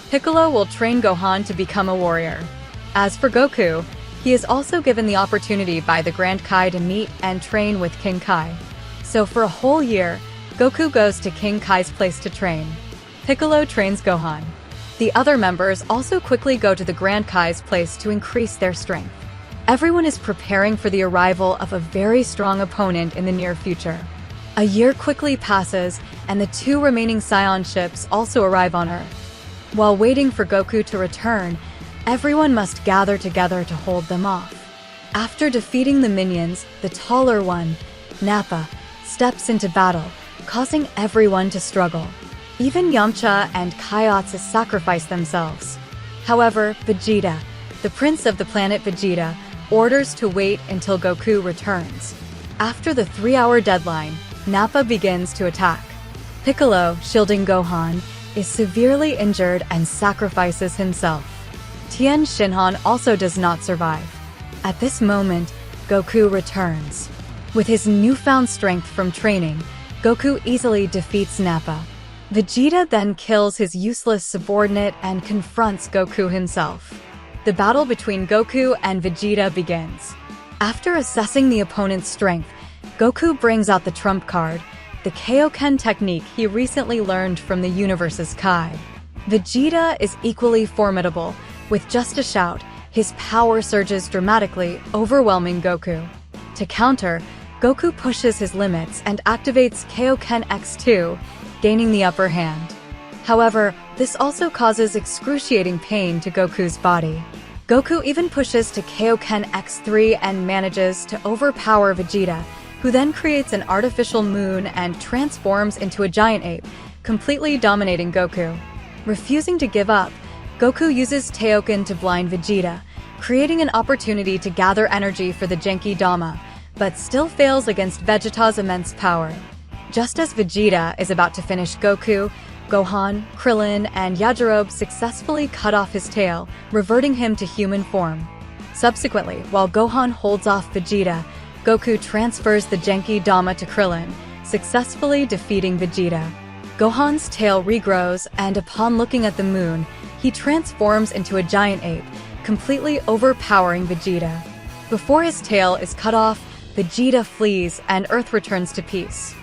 Piccolo will train Gohan to become a warrior. As for Goku, he is also given the opportunity by the Grand Kai to meet and train with King Kai. So for a whole year, Goku goes to King Kai's place to train. Piccolo trains Gohan. The other members also quickly go to the Grand Kai's place to increase their strength. Everyone is preparing for the arrival of a very strong opponent in the near future. A year quickly passes, and the 2 remaining Scion ships also arrive on Earth. While waiting for Goku to return, everyone must gather together to hold them off. After defeating the minions, the taller one, Nappa, steps into battle, causing everyone to struggle. Even Yamcha and Kaiotsu sacrifice themselves. However, Vegeta, the prince of the planet Vegeta, orders to wait until Goku returns. After the 3-hour deadline, Nappa begins to attack. Piccolo, shielding Gohan, is severely injured and sacrifices himself. Tien Shinhan also does not survive. At this moment, Goku returns. With his newfound strength from training, Goku easily defeats Nappa. Vegeta then kills his useless subordinate and confronts Goku himself. The battle between Goku and Vegeta begins. After assessing the opponent's strength, Goku brings out the trump card, the Kaioken technique he recently learned from the universe's Kai. Vegeta is equally formidable. With just a shout, his power surges dramatically, overwhelming Goku. To counter, Goku pushes his limits and activates Kaioken X2, gaining the upper hand. However, this also causes excruciating pain to Goku's body. Goku even pushes to Kaioken X3 and manages to overpower Vegeta, who then creates an artificial moon and transforms into a giant ape, completely dominating Goku. Refusing to give up, Goku uses Teioken to blind Vegeta, creating an opportunity to gather energy for the Genki Dama, but still fails against Vegeta's immense power. Just as Vegeta is about to finish Goku, Gohan, Krillin, and Yajirobe successfully cut off his tail, reverting him to human form. Subsequently, while Gohan holds off Vegeta, Goku transfers the Genki Dama to Krillin, successfully defeating Vegeta. Gohan's tail regrows, and upon looking at the moon, he transforms into a giant ape, completely overpowering Vegeta. Before his tail is cut off, Vegeta flees and Earth returns to peace.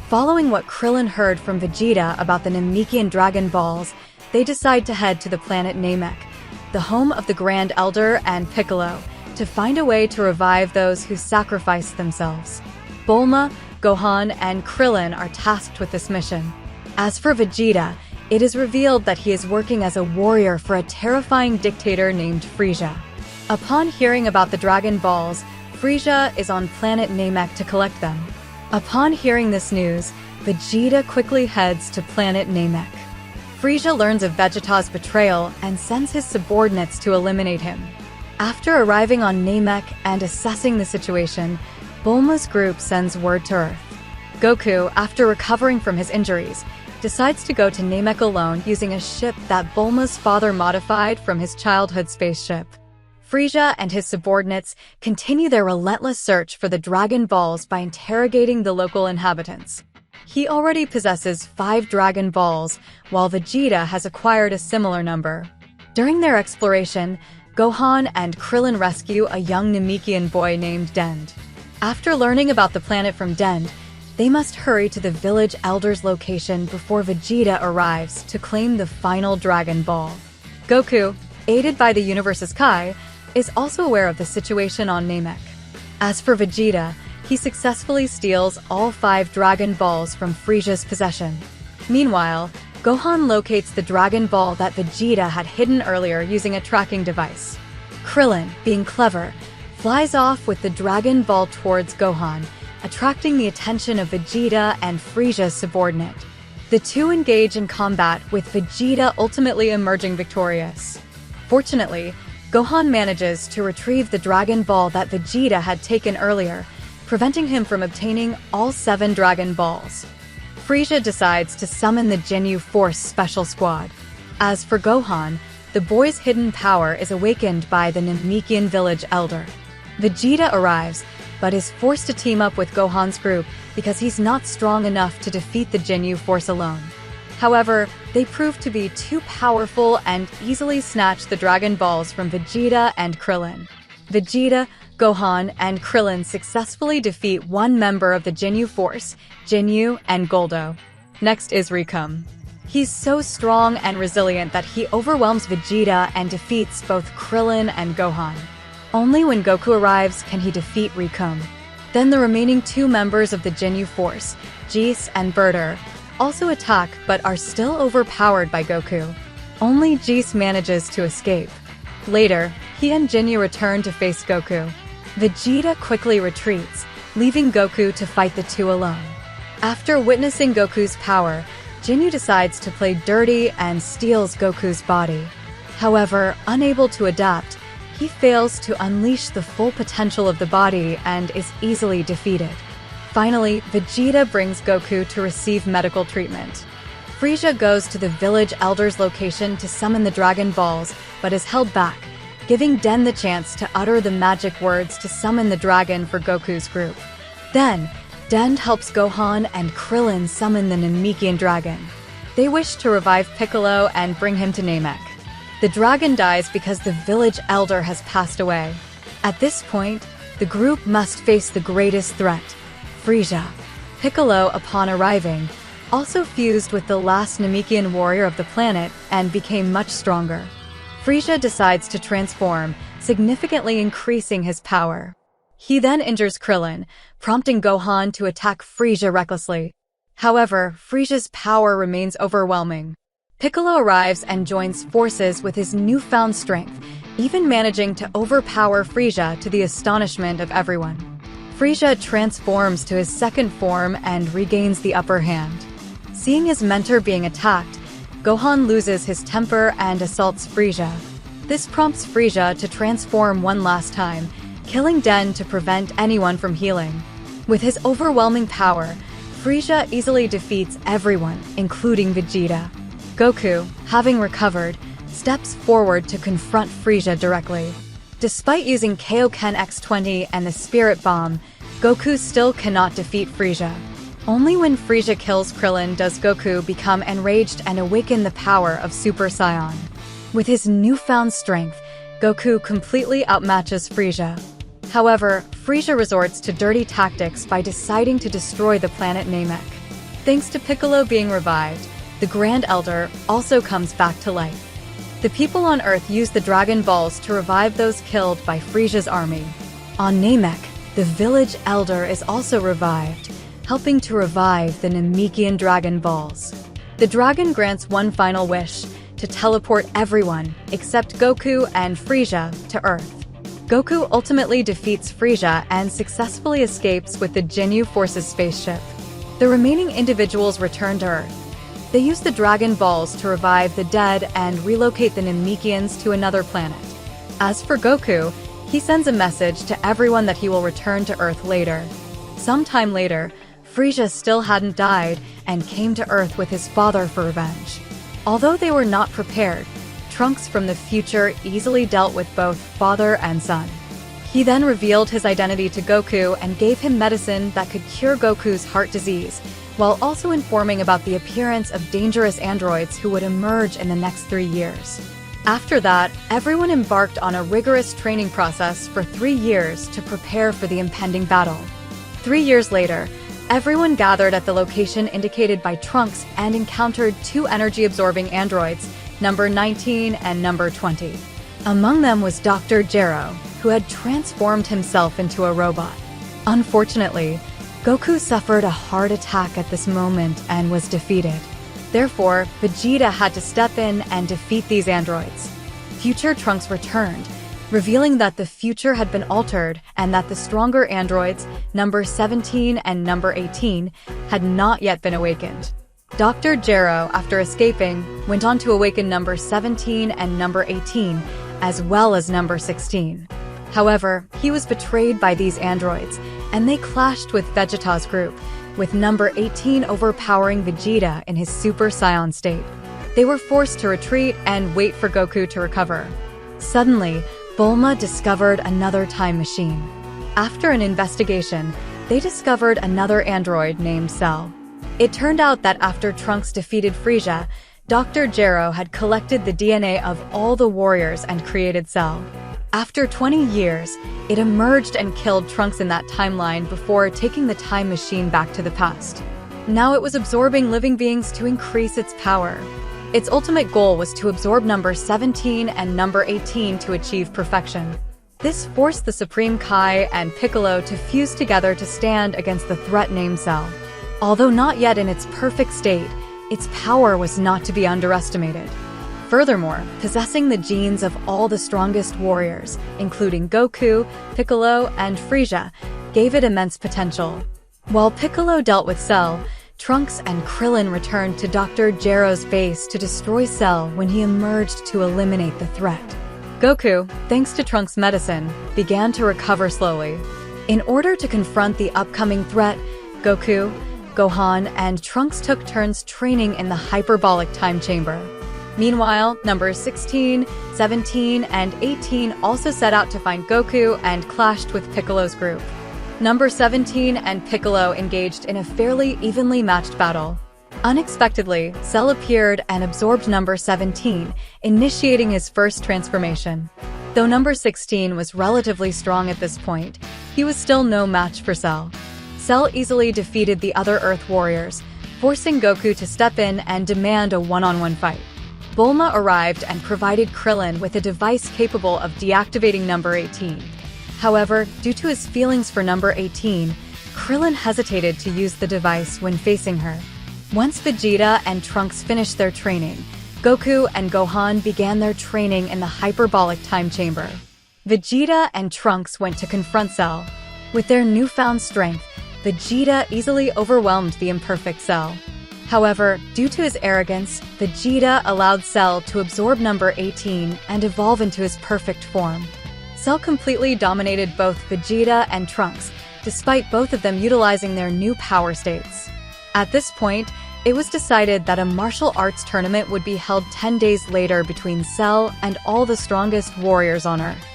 Following what Krillin heard from Vegeta about the Namekian Dragon Balls, they decide to head to the planet Namek, the home of the Grand Elder and Piccolo, to find a way to revive those who sacrificed themselves. Bulma, Gohan, and Krillin are tasked with this mission. As for Vegeta, it is revealed that he is working as a warrior for a terrifying dictator named Frieza. Upon hearing about the Dragon Balls, Frieza is on planet Namek to collect them. Upon hearing this news, Vegeta quickly heads to planet Namek. Frieza learns of Vegeta's betrayal and sends his subordinates to eliminate him. After arriving on Namek and assessing the situation, Bulma's group sends word to Earth. Goku, after recovering from his injuries, decides to go to Namek alone using a ship that Bulma's father modified from his childhood spaceship. Frieza and his subordinates continue their relentless search for the Dragon Balls by interrogating the local inhabitants. He already possesses 5 Dragon Balls, while Vegeta has acquired a similar number. During their exploration, Gohan and Krillin rescue a young Namekian boy named Dend. After learning about the planet from Dend, they must hurry to the village elder's location before Vegeta arrives to claim the final Dragon Ball. Goku, aided by the universe's Kai, is also aware of the situation on Namek. As for Vegeta, he successfully steals all 5 Dragon Balls from Frieza's possession. Meanwhile, Gohan locates the Dragon Ball that Vegeta had hidden earlier using a tracking device. Krillin, being clever, flies off with the Dragon Ball towards Gohan, attracting the attention of Vegeta and Frieza's subordinate. The two engage in combat, with Vegeta ultimately emerging victorious. Fortunately, Gohan manages to retrieve the Dragon Ball that Vegeta had taken earlier, preventing him from obtaining all 7 Dragon Balls. Frieza decides to summon the Ginyu Force Special Squad. As for Gohan, the boy's hidden power is awakened by the Namekian village elder. Vegeta arrives, but is forced to team up with Gohan's group because he's not strong enough to defeat the Ginyu Force alone. However, they prove to be too powerful and easily snatch the Dragon Balls from Vegeta and Krillin. Vegeta, Gohan, and Krillin successfully defeat one member of the Ginyu Force, Ginyu and Goldo. Next is Rikum. He's so strong and resilient that he overwhelms Vegeta and defeats both Krillin and Gohan. Only when Goku arrives can he defeat Rikum. Then the remaining 2 members of the Ginyu Force, Jis and Birder, also attack but are still overpowered by Goku. Only Jis manages to escape. Later, he and Ginyu return to face Goku. Vegeta quickly retreats, leaving Goku to fight the two alone. After witnessing Goku's power, Ginyu decides to play dirty and steals Goku's body. However, unable to adapt, he fails to unleash the full potential of the body and is easily defeated. Finally, Vegeta brings Goku to receive medical treatment. Frieza goes to the village elder's location to summon the Dragon Balls, but is held back, giving Den the chance to utter the magic words to summon the dragon for Goku's group. Then, Den helps Gohan and Krillin summon the Namekian dragon. They wish to revive Piccolo and bring him to Namek. The dragon dies because the village elder has passed away. At this point, the group must face the greatest threat, Frieza. Piccolo, upon arriving, also fused with the last Namekian warrior of the planet and became much stronger. Frieza decides to transform, significantly increasing his power. He then injures Krillin, prompting Gohan to attack Frieza recklessly. However, Frieza's power remains overwhelming. Piccolo arrives and joins forces with his newfound strength, even managing to overpower Frieza to the astonishment of everyone. Frieza transforms to his second form and regains the upper hand. Seeing his mentor being attacked, Gohan loses his temper and assaults Frieza. This prompts Frieza to transform one last time, killing Den to prevent anyone from healing. With his overwhelming power, Frieza easily defeats everyone, including Vegeta. Goku, having recovered, steps forward to confront Frieza directly. Despite using Kaioken X-20 and the Spirit Bomb, Goku still cannot defeat Frieza. Only when Frieza kills Krillin does Goku become enraged and awaken the power of Super Saiyan. With his newfound strength, Goku completely outmatches Frieza. However, Frieza resorts to dirty tactics by deciding to destroy the planet Namek. Thanks to Piccolo being revived, the Grand Elder also comes back to life. The people on Earth use the Dragon Balls to revive those killed by Frieza's army. On Namek, the village elder is also revived, helping to revive the Namekian Dragon Balls. The dragon grants one final wish, to teleport everyone, except Goku and Frieza, to Earth. Goku ultimately defeats Frieza and successfully escapes with the Ginyu Force's spaceship. The remaining individuals return to Earth. They use the Dragon Balls to revive the dead and relocate the Namekians to another planet. As for Goku, He sends a message to everyone that he will return to Earth later. Sometime later, Frieza still hadn't died and came to Earth with his father for revenge. Although they were not prepared, Trunks from the future easily dealt with both father and son. He then revealed his identity to Goku and gave him medicine that could cure Goku's heart disease, while also informing about the appearance of dangerous androids who would emerge in the next 3 years. After that, everyone embarked on a rigorous training process for 3 years to prepare for the impending battle. 3 years later, everyone gathered at the location indicated by Trunks and encountered 2 energy-absorbing androids, number 19 and number 20. Among them was Dr. Gero, who had transformed himself into a robot. Unfortunately, Goku suffered a heart attack at this moment and was defeated. Therefore, Vegeta had to step in and defeat these androids. Future Trunks returned, revealing that the future had been altered and that the stronger androids, number 17 and number 18, had not yet been awakened. Dr. Gero, after escaping, went on to awaken number 17 and number 18, as well as number 16. However, he was betrayed by these androids, and they clashed with Vegeta's group, with number 18 overpowering Vegeta in his Super Saiyan state. They were forced to retreat and wait for Goku to recover. Suddenly, Bulma discovered another time machine. After an investigation, they discovered another android named Cell. It turned out that after Trunks defeated Frieza, Dr. Gero had collected the DNA of all the warriors and created Cell. After 20 years, it emerged and killed Trunks in that timeline before taking the time machine back to the past. Now it was absorbing living beings to increase its power. Its ultimate goal was to absorb number 17 and number 18 to achieve perfection. This forced the Supreme Kai and Piccolo to fuse together to stand against the threat named Cell. Although not yet in its perfect state, its power was not to be underestimated. Furthermore, possessing the genes of all the strongest warriors, including Goku, Piccolo, and Frieza, gave it immense potential. While Piccolo dealt with Cell, Trunks and Krillin returned to Dr. Gero's base to destroy Cell when he emerged to eliminate the threat. Goku, thanks to Trunks' medicine, began to recover slowly. In order to confront the upcoming threat, Goku, Gohan, and Trunks took turns training in the hyperbolic time chamber. Meanwhile, numbers 16, 17, and 18 also set out to find Goku and clashed with Piccolo's group. Number 17 and Piccolo engaged in a fairly evenly matched battle. Unexpectedly, Cell appeared and absorbed number 17, initiating his first transformation. Though number 16 was relatively strong at this point, he was still no match for Cell. Cell easily defeated the other Earth warriors, forcing Goku to step in and demand a one-on-one fight. Bulma arrived and provided Krillin with a device capable of deactivating number 18. However, due to his feelings for number 18, Krillin hesitated to use the device when facing her. Once Vegeta and Trunks finished their training, Goku and Gohan began their training in the hyperbolic time chamber. Vegeta and Trunks went to confront Cell. With their newfound strength, Vegeta easily overwhelmed the imperfect Cell. However, due to his arrogance, Vegeta allowed Cell to absorb number 18 and evolve into his perfect form. Cell completely dominated both Vegeta and Trunks, despite both of them utilizing their new power states. At this point, it was decided that a martial arts tournament would be held 10 days later between Cell and all the strongest warriors on Earth.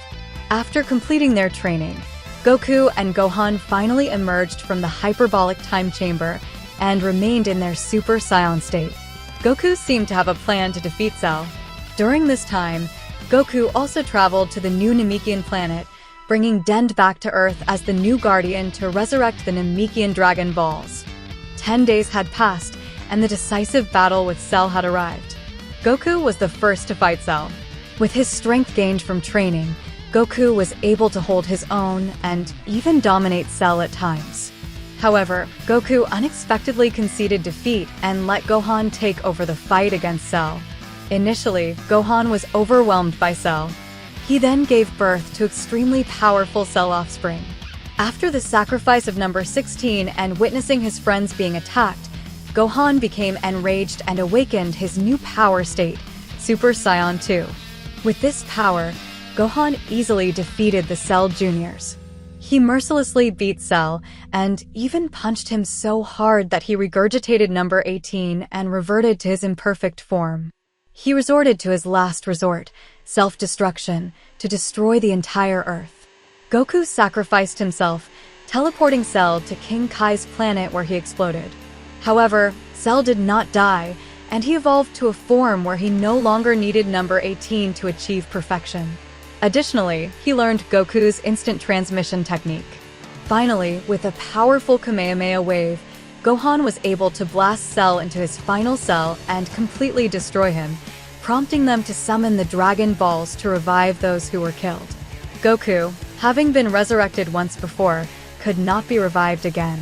After completing their training, Goku and Gohan finally emerged from the hyperbolic time chamber and remained in their Super Saiyan state. Goku seemed to have a plan to defeat Cell. During this time, Goku also traveled to the new Namekian planet, bringing Dend back to Earth as the new Guardian to resurrect the Namekian Dragon Balls. 10 days had passed, and the decisive battle with Cell had arrived. Goku was the first to fight Cell. With his strength gained from training, Goku was able to hold his own and even dominate Cell at times. However, Goku unexpectedly conceded defeat and let Gohan take over the fight against Cell. Initially, Gohan was overwhelmed by Cell. He then gave birth to extremely powerful Cell offspring. After the sacrifice of number 16 and witnessing his friends being attacked, Gohan became enraged and awakened his new power state, Super Saiyan 2. With this power, Gohan easily defeated the Cell Juniors. He mercilessly beat Cell and even punched him so hard that he regurgitated number 18 and reverted to his imperfect form. He resorted to his last resort, self-destruction, to destroy the entire Earth. Goku sacrificed himself, teleporting Cell to King Kai's planet where he exploded. However, Cell did not die, and he evolved to a form where he no longer needed number 18 to achieve perfection. Additionally, he learned Goku's instant transmission technique. Finally, with a powerful Kamehameha wave, Gohan was able to blast Cell into his final cell and completely destroy him, prompting them to summon the Dragon Balls to revive those who were killed. Goku, having been resurrected once before, could not be revived again.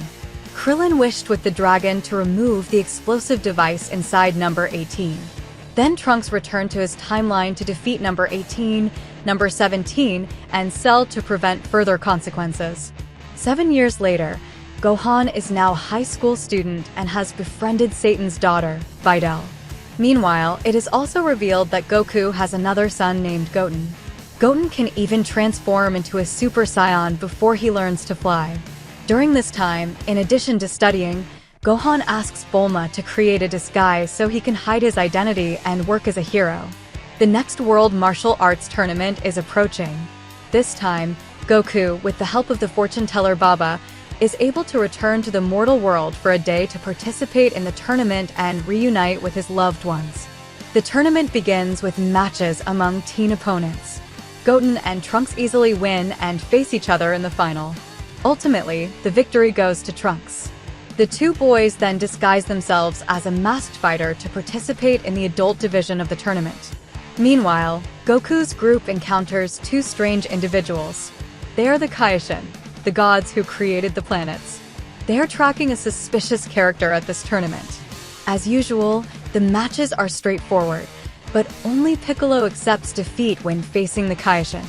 Krillin wished with the dragon to remove the explosive device inside number 18. Then Trunks returned to his timeline to defeat number 18, number 17, and Cell to prevent further consequences. 7 years later, Gohan is now a high school student and has befriended Satan's daughter, Videl. Meanwhile, it is also revealed that Goku has another son named Goten. Goten can even transform into a Super Saiyan before he learns to fly. During this time, in addition to studying, Gohan asks Bulma to create a disguise so he can hide his identity and work as a hero. The next World Martial Arts Tournament is approaching. This time, Goku, with the help of the fortune teller Baba, is able to return to the mortal world for a day to participate in the tournament and reunite with his loved ones. The tournament begins with matches among teen opponents. Goten and Trunks easily win and face each other in the final. Ultimately, the victory goes to Trunks. The two boys then disguise themselves as a masked fighter to participate in the adult division of the tournament. Meanwhile, Goku's group encounters two strange individuals. They are the Kaioshin, the gods who created the planets. They are tracking a suspicious character at this tournament. As usual, the matches are straightforward, but only Piccolo accepts defeat when facing the Kaioshin.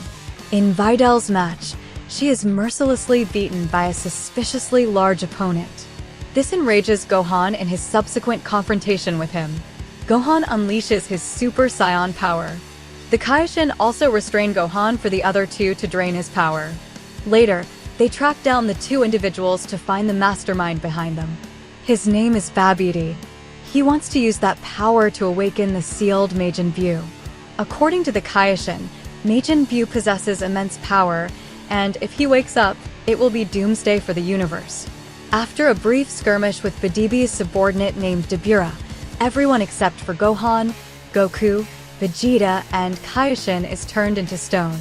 In Videl's match, she is mercilessly beaten by a suspiciously large opponent. This enrages Gohan in his subsequent confrontation with him. Gohan unleashes his Super Saiyan power. The Kaioshin also restrain Gohan for the other two to drain his power. Later, they track down the two individuals to find the mastermind behind them. His name is Babidi. He wants to use that power to awaken the sealed Majin Buu. According to the Kaioshin, Majin Buu possesses immense power, and if he wakes up, it will be doomsday for the universe. After a brief skirmish with Bidibi's subordinate named Dabura, everyone except for Gohan, Goku, Vegeta, and Kaioshin is turned into stone.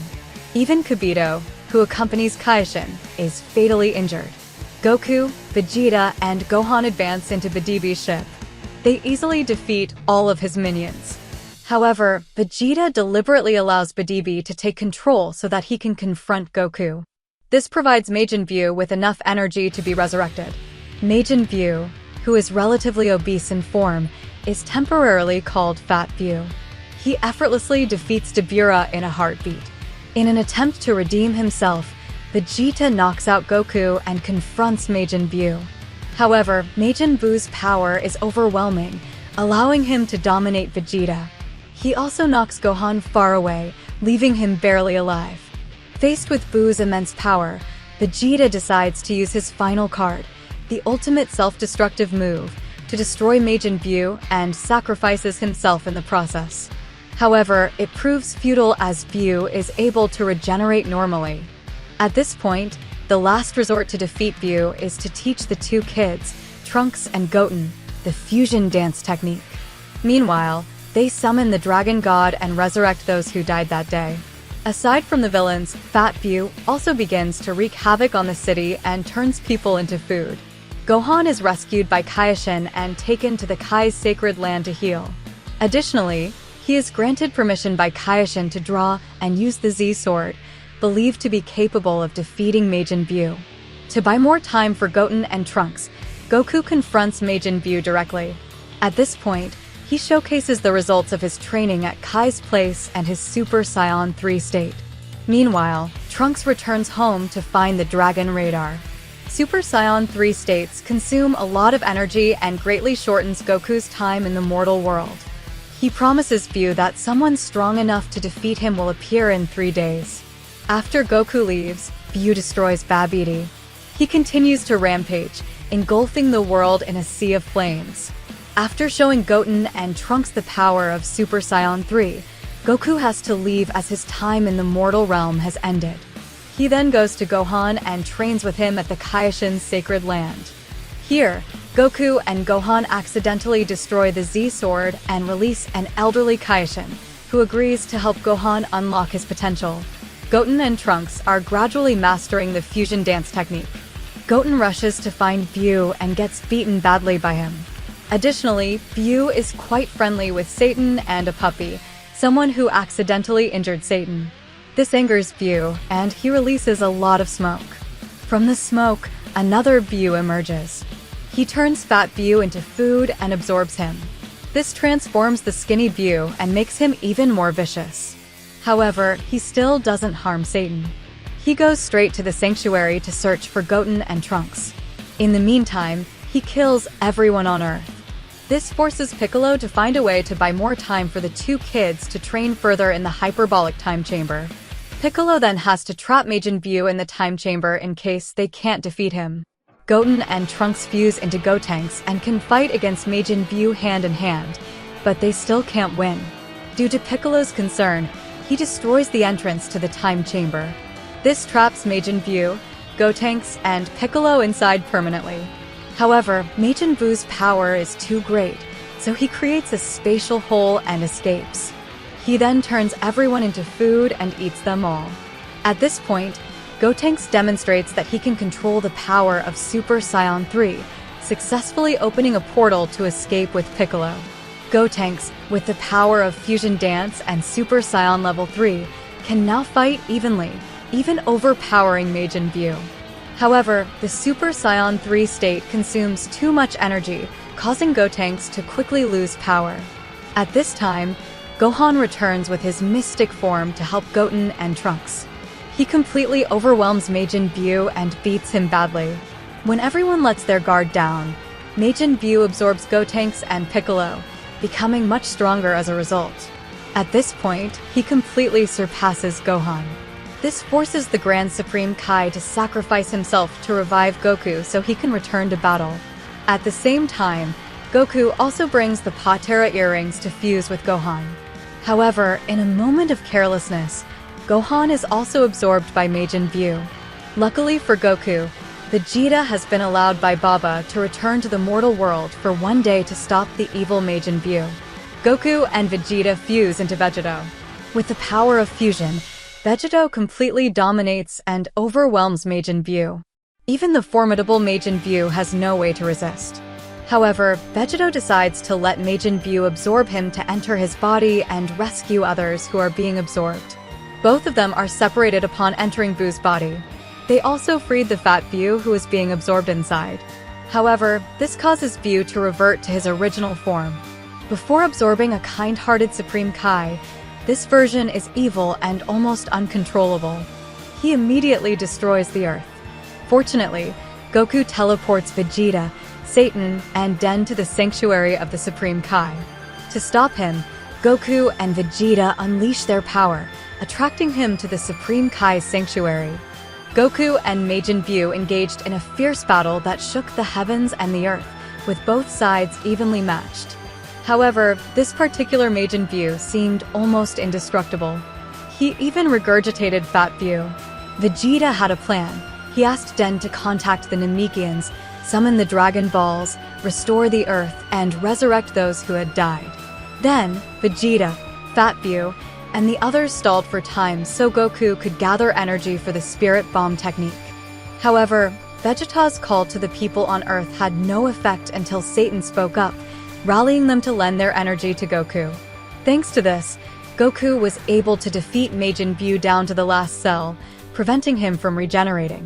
Even Kibito, who accompanies Kaioshin, is fatally injured. Goku, Vegeta, and Gohan advance into Bidibi's ship. They easily defeat all of his minions. However, Vegeta deliberately allows Bidibi to take control so that he can confront Goku. This provides Majin Buu with enough energy to be resurrected. Majin Buu, who is relatively obese in form, is temporarily called Fat Buu. He effortlessly defeats Dabura in a heartbeat. In an attempt to redeem himself, Vegeta knocks out Goku and confronts Majin Buu. However, Majin Buu's power is overwhelming, allowing him to dominate Vegeta. He also knocks Gohan far away, leaving him barely alive. Faced with Buu's immense power, Vegeta decides to use his final card, the ultimate self-destructive move, to destroy Majin Buu and sacrifices himself in the process. However, it proves futile as Buu is able to regenerate normally. At this point, the last resort to defeat Buu is to teach the two kids, Trunks and Goten, the fusion dance technique. Meanwhile, they summon the Dragon God and resurrect those who died that day. Aside from the villains, Fat Buu also begins to wreak havoc on the city and turns people into food. Gohan is rescued by Kaioshin and taken to the Kai's sacred land to heal. Additionally, he is granted permission by Kaioshin to draw and use the Z-Sword, believed to be capable of defeating Majin Buu. To buy more time for Goten and Trunks, Goku confronts Majin Buu directly. At this point, he showcases the results of his training at Kai's place and his Super Saiyan 3 state. Meanwhile, Trunks returns home to find the Dragon Radar. Super Saiyan 3 states consume a lot of energy and greatly shortens Goku's time in the mortal world. He promises View that someone strong enough to defeat him will appear in 3 days. After Goku leaves, View destroys Babidi. He continues to rampage, engulfing the world in a sea of flames. After showing Goten and Trunks the power of Super Saiyan 3, Goku has to leave as his time in the mortal realm has ended. He then goes to Gohan and trains with him at the Kaioshin's sacred land. Here, Goku and Gohan accidentally destroy the Z-Sword and release an elderly Kaioshin, who agrees to help Gohan unlock his potential. Goten and Trunks are gradually mastering the fusion dance technique. Goten rushes to find View and gets beaten badly by him. Additionally, View is quite friendly with Satan and a puppy, someone who accidentally injured Satan. This angers View, and he releases a lot of smoke. From the smoke, another View emerges. He turns Fat View into food and absorbs him. This transforms the skinny View and makes him even more vicious. However, he still doesn't harm Satan. He goes straight to the sanctuary to search for Goten and Trunks. In the meantime, he kills everyone on Earth. This forces Piccolo to find a way to buy more time for the two kids to train further in the hyperbolic time chamber. Piccolo then has to trap Majin View in the time chamber in case they can't defeat him. Goten and Trunks fuse into Gotenks and can fight against Majin View hand in hand, but they still can't win. Due to Piccolo's concern, he destroys the entrance to the time chamber. This traps Majin View, Gotenks, and Piccolo inside permanently. However, Majin Vu's power is too great, so he creates a spatial hole and escapes. He then turns everyone into food and eats them all. At this point, Gotenks demonstrates that he can control the power of Super Saiyan 3, successfully opening a portal to escape with Piccolo. Gotenks, with the power of Fusion Dance and Super Saiyan Level 3, can now fight evenly, even overpowering Majin View. However, the Super Saiyan 3 state consumes too much energy, causing Gotenks to quickly lose power. At this time, Gohan returns with his mystic form to help Goten and Trunks. He completely overwhelms Majin View and beats him badly. When everyone lets their guard down, Majin View absorbs Gotenks and Piccolo, becoming much stronger as a result. At this point, he completely surpasses Gohan. This forces the Grand Supreme Kai to sacrifice himself to revive Goku so he can return to battle. At the same time, Goku also brings the Patera earrings to fuse with Gohan. However, in a moment of carelessness, Gohan is also absorbed by Majin View. Luckily for Goku, Vegeta has been allowed by Baba to return to the mortal world for one day to stop the evil Majin View. Goku and Vegeta fuse into Vegeto. With the power of fusion, Vegeto completely dominates and overwhelms Majin View. Even the formidable Majin View has no way to resist. However, Vegeto decides to let Majin View absorb him to enter his body and rescue others who are being absorbed. Both of them are separated upon entering Vu's body. They also freed the Fat View who is being absorbed inside. However, this causes View to revert to his original form. Before absorbing a kind-hearted Supreme Kai, this version is evil and almost uncontrollable. He immediately destroys the Earth. Fortunately, Goku teleports Vegeta, Satan, and Den to the sanctuary of the Supreme Kai. To stop him, Goku and Vegeta unleash their power, attracting him to the Supreme Kai's sanctuary. Goku and Majin View engaged in a fierce battle that shook the heavens and the earth, with both sides evenly matched. However, this particular Majin View seemed almost indestructible. He even regurgitated Fat View. Vegeta had a plan. He asked Den to contact the Namekians, summon the Dragon Balls, restore the Earth, and resurrect those who had died. Then, Vegeta, Fat View, and the others stalled for time so Goku could gather energy for the Spirit Bomb technique. However, Vegeta's call to the people on Earth had no effect until Satan spoke up, rallying them to lend their energy to Goku. Thanks to this, Goku was able to defeat Majin View down to the last cell, preventing him from regenerating.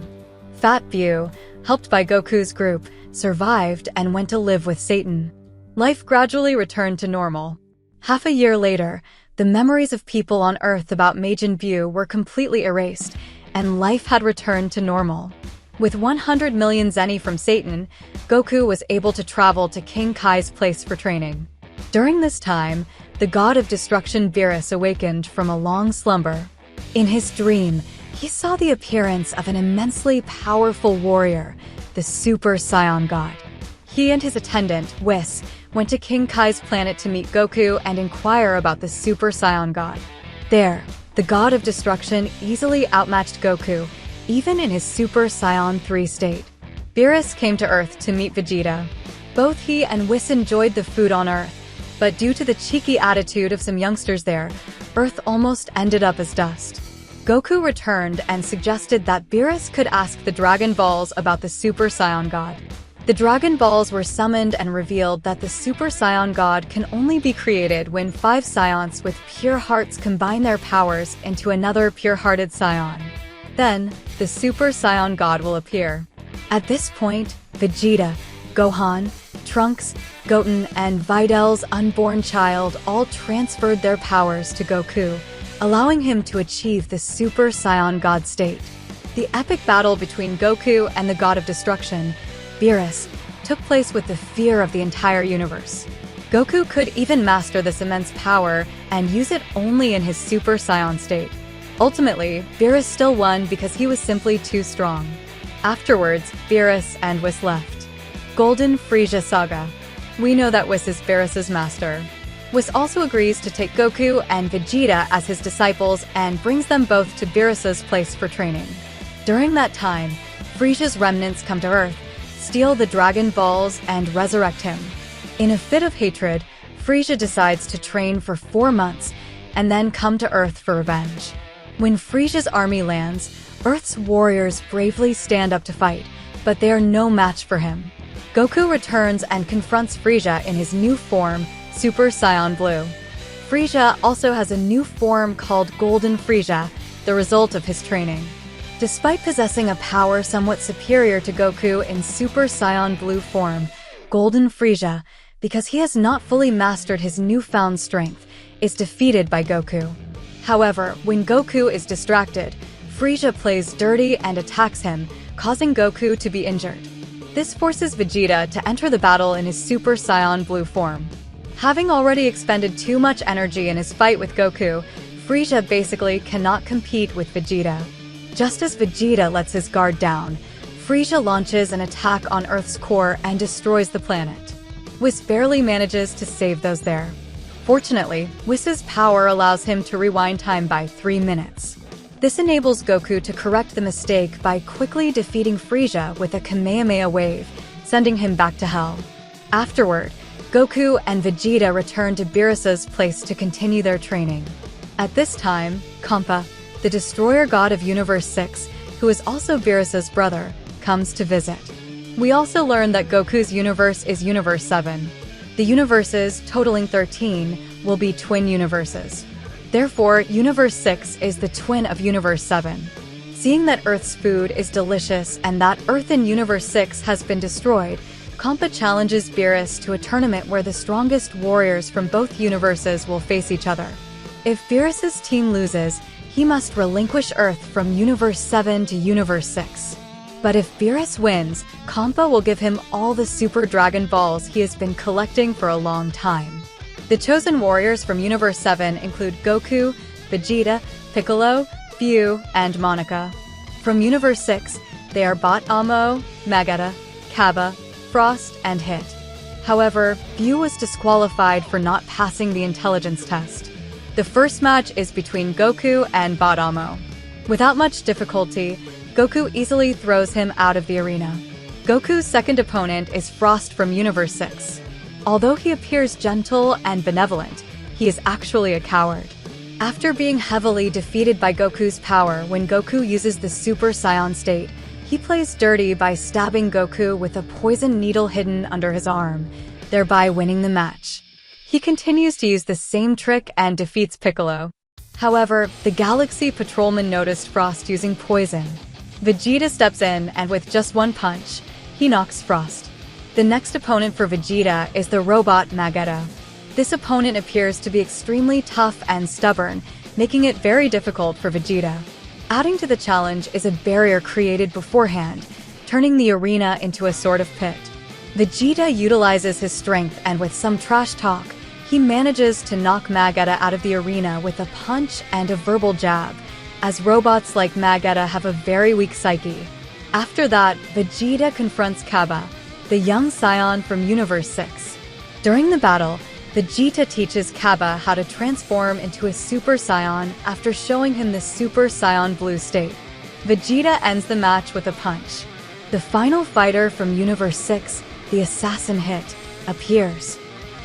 Fat View, helped by Goku's group, survived and went to live with Satan. Life gradually returned to normal. Half a year later, the memories of people on Earth about Majin View were completely erased, and life had returned to normal. With 100 million Zeni from Satan, Goku was able to travel to King Kai's place for training. During this time, the god of destruction Beerus awakened from a long slumber. In his dream, he saw the appearance of an immensely powerful warrior, the Super Saiyan God. He and his attendant, Whis, went to King Kai's planet to meet Goku and inquire about the Super Saiyan God. There, the god of destruction easily outmatched Goku, even in his Super Saiyan 3 state. Beerus came to Earth to meet Vegeta. Both he and Whis enjoyed the food on Earth, but due to the cheeky attitude of some youngsters there, Earth almost ended up as dust. Goku returned and suggested that Beerus could ask the Dragon Balls about the Super Saiyan God. The Dragon Balls were summoned and revealed that the Super Saiyan God can only be created when 5 Saiyans with pure hearts combine their powers into another pure-hearted Saiyan. Then, the Super Saiyan God will appear. At this point, Vegeta, Gohan, Trunks, Goten, and Vidal's unborn child all transferred their powers to Goku, allowing him to achieve the Super Saiyan God state. The epic battle between Goku and the God of Destruction, Beerus, took place with the fear of the entire universe. Goku could even master this immense power and use it only in his Super Saiyan state. Ultimately, Beerus still won because he was simply too strong. Afterwards, Beerus and Whis left. Golden Frieza Saga. We know that Whis is Beerus's master. Whis also agrees to take Goku and Vegeta as his disciples and brings them both to Beerus's place for training. During that time, Frieza's remnants come to Earth, steal the Dragon Balls, and resurrect him. In a fit of hatred, Frieza decides to train for 4 months and then come to Earth for revenge. When Frieza's army lands, Earth's warriors bravely stand up to fight, but they are no match for him. Goku returns and confronts Frieza in his new form, Super Saiyan Blue. Frieza also has a new form called Golden Frieza, the result of his training. Despite possessing a power somewhat superior to Goku in Super Saiyan Blue form, Golden Frieza, because he has not fully mastered his newfound strength, is defeated by Goku. However, when Goku is distracted, Frieza plays dirty and attacks him, causing Goku to be injured. This forces Vegeta to enter the battle in his Super Saiyan Blue form. Having already expended too much energy in his fight with Goku, Frieza basically cannot compete with Vegeta. Just as Vegeta lets his guard down, Frieza launches an attack on Earth's core and destroys the planet. Whis barely manages to save those there. Fortunately, Whis's power allows him to rewind time by 3 minutes. This enables Goku to correct the mistake by quickly defeating Frieza with a Kamehameha wave, sending him back to Hell. Afterward, Goku and Vegeta return to Beerus's place to continue their training. At this time, Kampa, the destroyer god of Universe 6, who is also Beerus's brother, comes to visit. We also learn that Goku's universe is Universe 7. The universes, totaling 13, will be twin universes. Therefore, Universe 6 is the twin of Universe 7. Seeing that Earth's food is delicious and that Earth in Universe 6 has been destroyed, Kampa challenges Beerus to a tournament where the strongest warriors from both universes will face each other. If Beerus's team loses, he must relinquish Earth from Universe 7 to Universe 6. But if Beerus wins, Kampa will give him all the Super Dragon Balls he has been collecting for a long time. The chosen warriors from Universe 7 include Goku, Vegeta, Piccolo, Buu, and Monica. From Universe 6, they are Amo, Magetta, Kaba, Frost, and Hit. However, Buu was disqualified for not passing the intelligence test. The first match is between Goku and Amo. Without much difficulty, Goku easily throws him out of the arena. Goku's second opponent is Frost from Universe 6. Although he appears gentle and benevolent, he is actually a coward. After being heavily defeated by Goku's power when Goku uses the Super Saiyan state, he plays dirty by stabbing Goku with a poison needle hidden under his arm, thereby winning the match. He continues to use the same trick and defeats Piccolo. However, the Galaxy Patrolman noticed Frost using poison. Vegeta steps in and with just one punch, he knocks Frost. The next opponent for Vegeta is the robot Magetta. This opponent appears to be extremely tough and stubborn, making it very difficult for Vegeta. Adding to the challenge is a barrier created beforehand, turning the arena into a sort of pit. Vegeta utilizes his strength and with some trash talk, He manages to knock Magetta out of the arena with a punch and a verbal jab, as robots like Magetta have a very weak psyche. After that, Vegeta confronts Cabba, the young scion from Universe 6. During the battle, Vegeta teaches Cabba how to transform into a Super Saiyan after showing him the Super Saiyan Blue state. Vegeta ends the match with a punch. The final fighter from Universe 6, the Assassin Hit, appears.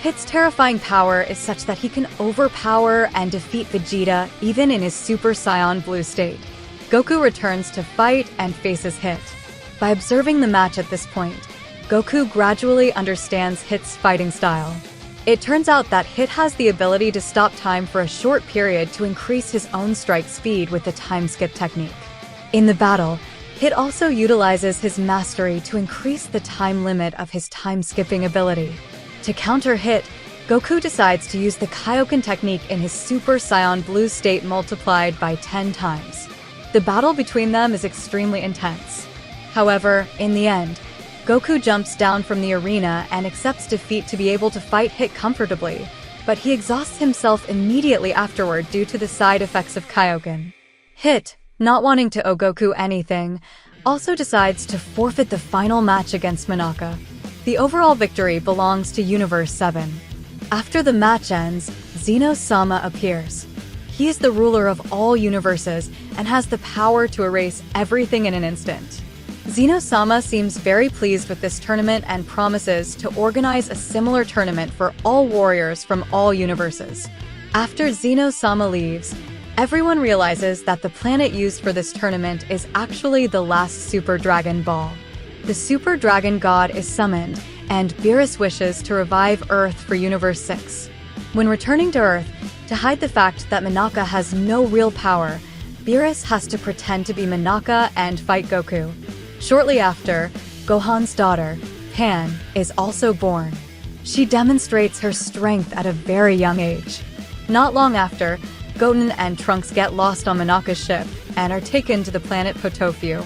Hit's terrifying power is such that he can overpower and defeat Vegeta even in his Super Saiyan Blue state. Goku returns to fight and faces Hit. By observing the match at this point, Goku gradually understands Hit's fighting style. It turns out that Hit has the ability to stop time for a short period to increase his own strike speed with the time skip technique. In the battle, Hit also utilizes his mastery to increase the time limit of his time-skipping ability. To counter Hit, Goku decides to use the Kaioken technique in his Super Saiyan Blue state multiplied by 10 times. The battle between them is extremely intense. However, in the end, Goku jumps down from the arena and accepts defeat to be able to fight Hit comfortably, but he exhausts himself immediately afterward due to the side effects of Kaioken. Hit, not wanting to owe Goku anything, also decides to forfeit the final match against Monaka. The overall victory belongs to Universe 7. After the match ends, Zeno-sama appears. He is the ruler of all universes and has the power to erase everything in an instant. Zeno-sama seems very pleased with this tournament and promises to organize a similar tournament for all warriors from all universes. After Zeno-sama leaves, everyone realizes that the planet used for this tournament is actually the last Super Dragon Ball. The Super Dragon God is summoned, and Beerus wishes to revive Earth for Universe 6. When returning to Earth, to hide the fact that Monaka has no real power, Beerus has to pretend to be Monaka and fight Goku. Shortly after, Gohan's daughter, Pan, is also born. She demonstrates her strength at a very young age. Not long after, Goten and Trunks get lost on Monaka's ship and are taken to the planet Potofu.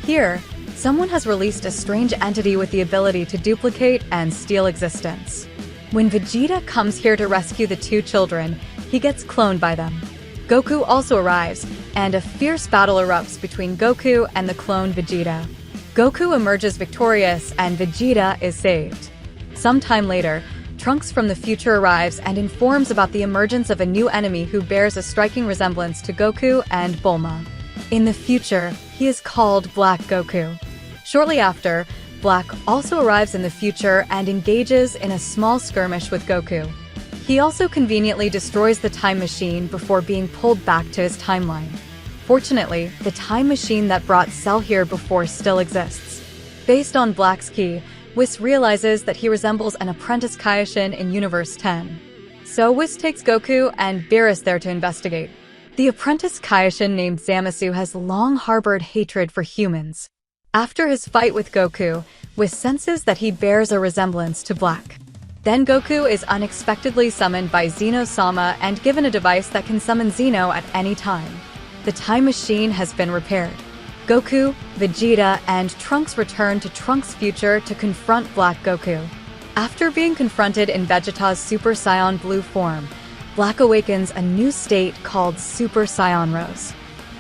Here, someone has released a strange entity with the ability to duplicate and steal existence. When Vegeta comes here to rescue the two children, he gets cloned by them. Goku also arrives, and a fierce battle erupts between Goku and the cloned Vegeta. Goku emerges victorious and Vegeta is saved. Sometime later, Trunks from the future arrives and informs about the emergence of a new enemy who bears a striking resemblance to Goku and Bulma. In the future, he is called Black Goku. Shortly after, Black also arrives in the future and engages in a small skirmish with Goku. He also conveniently destroys the time machine before being pulled back to his timeline. Fortunately, the time machine that brought Cell here before still exists. Based on Black's key, Whis realizes that he resembles an apprentice Kaioshin in Universe 10. So Whis takes Goku and Beerus there to investigate. The apprentice Kaioshin named Zamasu has long harbored hatred for humans. After his fight with Goku, Whis senses that he bears a resemblance to Black. Then Goku is unexpectedly summoned by Zeno-sama and given a device that can summon Zeno at any time. The time machine has been repaired. Goku, Vegeta, and Trunks return to Trunks' future to confront Black Goku. After being confronted in Vegeta's Super Saiyan Blue form, Black awakens a new state called Super Saiyan Rose.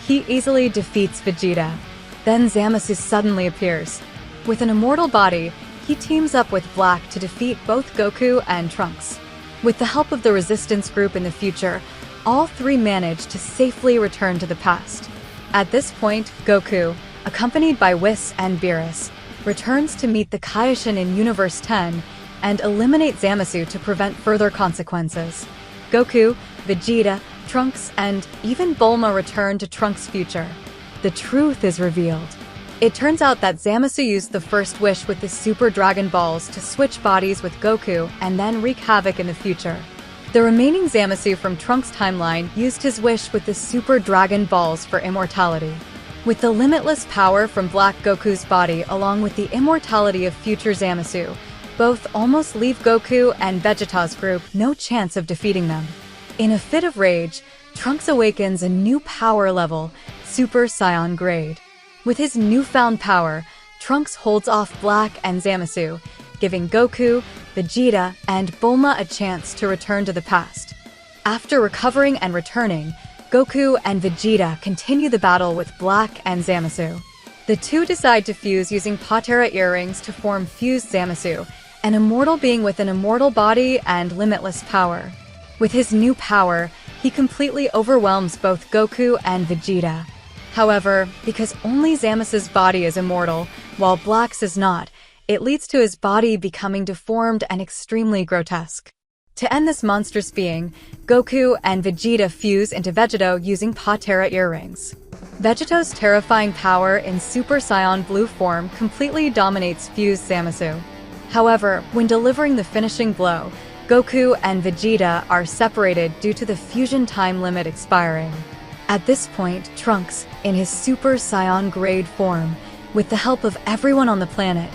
He easily defeats Vegeta. Then Zamasu suddenly appears. With an immortal body, he teams up with Black to defeat both Goku and Trunks. With the help of the resistance group in the future, all three manage to safely return to the past. At this point, Goku, accompanied by Whis and Beerus, returns to meet the Kaioshin in Universe 10 and eliminate Zamasu to prevent further consequences. Goku, Vegeta, Trunks, and even Bulma return to Trunks' future. The truth is revealed. It turns out that Zamasu used the first wish with the Super Dragon Balls to switch bodies with Goku and then wreak havoc in the future. The remaining Zamasu from Trunks' timeline used his wish with the Super Dragon Balls for immortality. With the limitless power from Black Goku's body along with the immortality of future Zamasu, both almost leave Goku and Vegeta's group no chance of defeating them. In a fit of rage, Trunks awakens a new power level, Super Saiyan Grade. With his newfound power, Trunks holds off Black and Zamasu, giving Goku, Vegeta, and Bulma a chance to return to the past. After recovering and returning, Goku and Vegeta continue the battle with Black and Zamasu. The two decide to fuse using Patera earrings to form Fused Zamasu, an immortal being with an immortal body and limitless power. With his new power, he completely overwhelms both Goku and Vegeta. However, because only Zamasu's body is immortal, while Black's is not, it leads to his body becoming deformed and extremely grotesque. To end this monstrous being, Goku and Vegeta fuse into Vegeto using Patera earrings. Vegeto's terrifying power in Super Saiyan Blue form completely dominates fused Zamasu. However, when delivering the finishing blow, Goku and Vegeta are separated due to the fusion time limit expiring. At this point, Trunks, in his Super Saiyan grade form, with the help of everyone on the planet,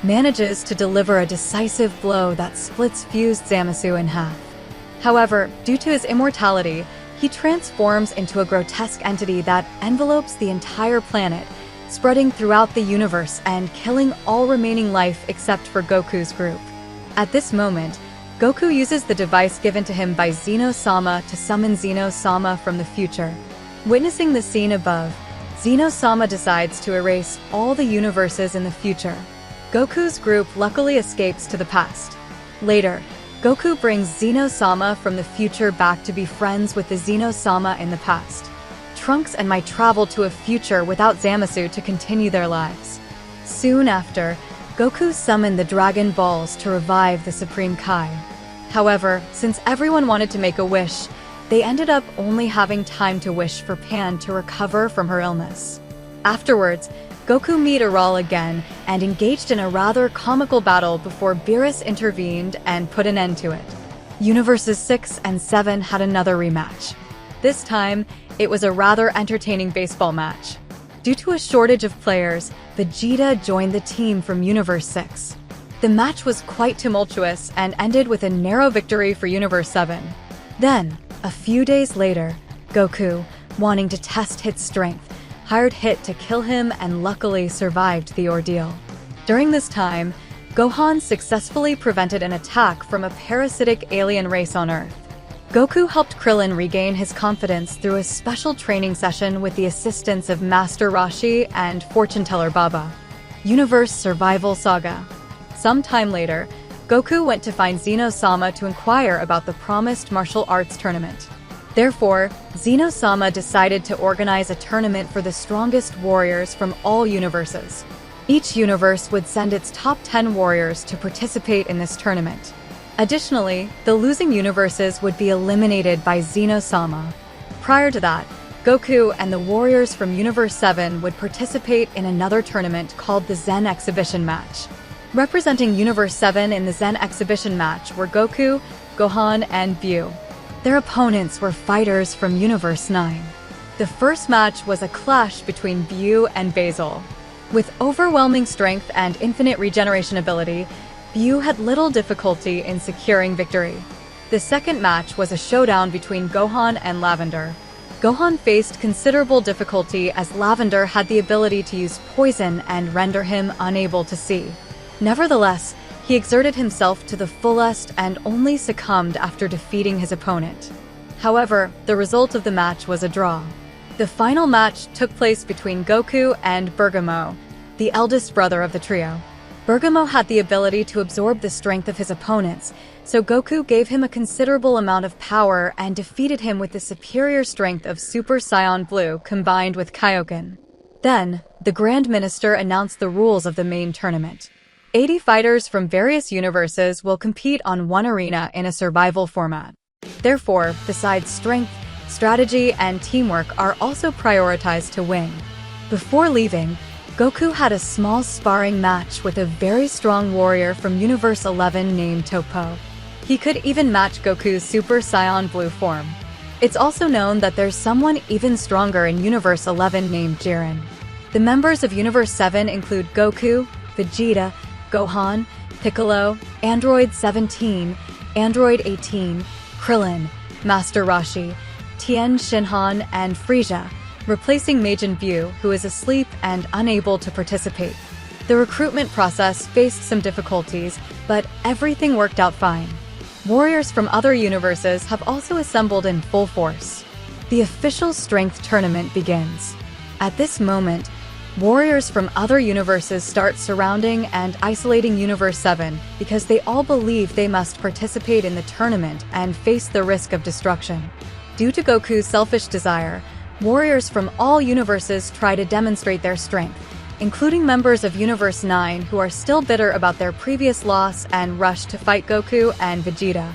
manages to deliver a decisive blow that splits fused Zamasu in half. However, due to his immortality, he transforms into a grotesque entity that envelopes the entire planet, spreading throughout the universe and killing all remaining life except for Goku's group. At this moment, Goku uses the device given to him by Zeno-sama to summon Zeno-sama from the future. Witnessing the scene above, Zeno-sama decides to erase all the universes in the future. Goku's group luckily escapes to the past. Later, Goku brings Zeno-sama from the future back to be friends with the Zeno-sama in the past. Trunks and Mai travel to a future without Zamasu to continue their lives. Soon after, Goku summoned the Dragon Balls to revive the Supreme Kai. However, since everyone wanted to make a wish, they ended up only having time to wish for Pan to recover from her illness. Afterwards, Goku met Aral again and engaged in a rather comical battle before Beerus intervened and put an end to it. Universes 6 and 7 had another rematch. This time, it was a rather entertaining baseball match. Due to a shortage of players, Vegeta joined the team from Universe 6. The match was quite tumultuous and ended with a narrow victory for Universe 7. Then, a few days later, Goku, wanting to test Hit's strength, hired Hit to kill him and luckily survived the ordeal. During this time, Gohan successfully prevented an attack from a parasitic alien race on Earth. Goku helped Krillin regain his confidence through a special training session with the assistance of Master Roshi and Fortune Teller Baba. Universe Survival Saga. Some time later, Goku went to find Zeno-sama to inquire about the promised martial arts tournament. Therefore, Zeno-sama decided to organize a tournament for the strongest warriors from all universes. Each universe would send its top 10 warriors to participate in this tournament. Additionally, the losing universes would be eliminated by Zeno-sama. Prior to that, Goku and the warriors from Universe 7 would participate in another tournament called the Zen Exhibition Match. Representing Universe 7 in the Zen Exhibition Match were Goku, Gohan, and Buu. Their opponents were fighters from Universe 9. The first match was a clash between Buu and Basil. With overwhelming strength and infinite regeneration ability, Buu had little difficulty in securing victory. The second match was a showdown between Gohan and Lavender. Gohan faced considerable difficulty as Lavender had the ability to use poison and render him unable to see. Nevertheless, he exerted himself to the fullest and only succumbed after defeating his opponent. However, the result of the match was a draw. The final match took place between Goku and Bergamo, the eldest brother of the trio. Bergamo had the ability to absorb the strength of his opponents, so Goku gave him a considerable amount of power and defeated him with the superior strength of Super Saiyan Blue combined with Kaioken. Then, the Grand Minister announced the rules of the main tournament. 80 fighters from various universes will compete on one arena in a survival format. Therefore, besides strength, strategy, and teamwork are also prioritized to win. Before leaving, Goku had a small sparring match with a very strong warrior from Universe 11 named Topo. He could even match Goku's Super Saiyan Blue form. It's also known that there's someone even stronger in Universe 11 named Jiren. The members of Universe 7 include Goku, Vegeta, Gohan, Piccolo, Android 17, Android 18, Krillin, Master Roshi, Tien Shinhan, and Frieza, replacing Majin Buu, who is asleep and unable to participate. The recruitment process faced some difficulties, but everything worked out fine. Warriors from other universes have also assembled in full force. The official strength tournament begins. At this moment, warriors from other universes start surrounding and isolating Universe 7 because they all believe they must participate in the tournament and face the risk of destruction. Due to Goku's selfish desire, warriors from all universes try to demonstrate their strength, including members of Universe 9 who are still bitter about their previous loss and rush to fight Goku and Vegeta.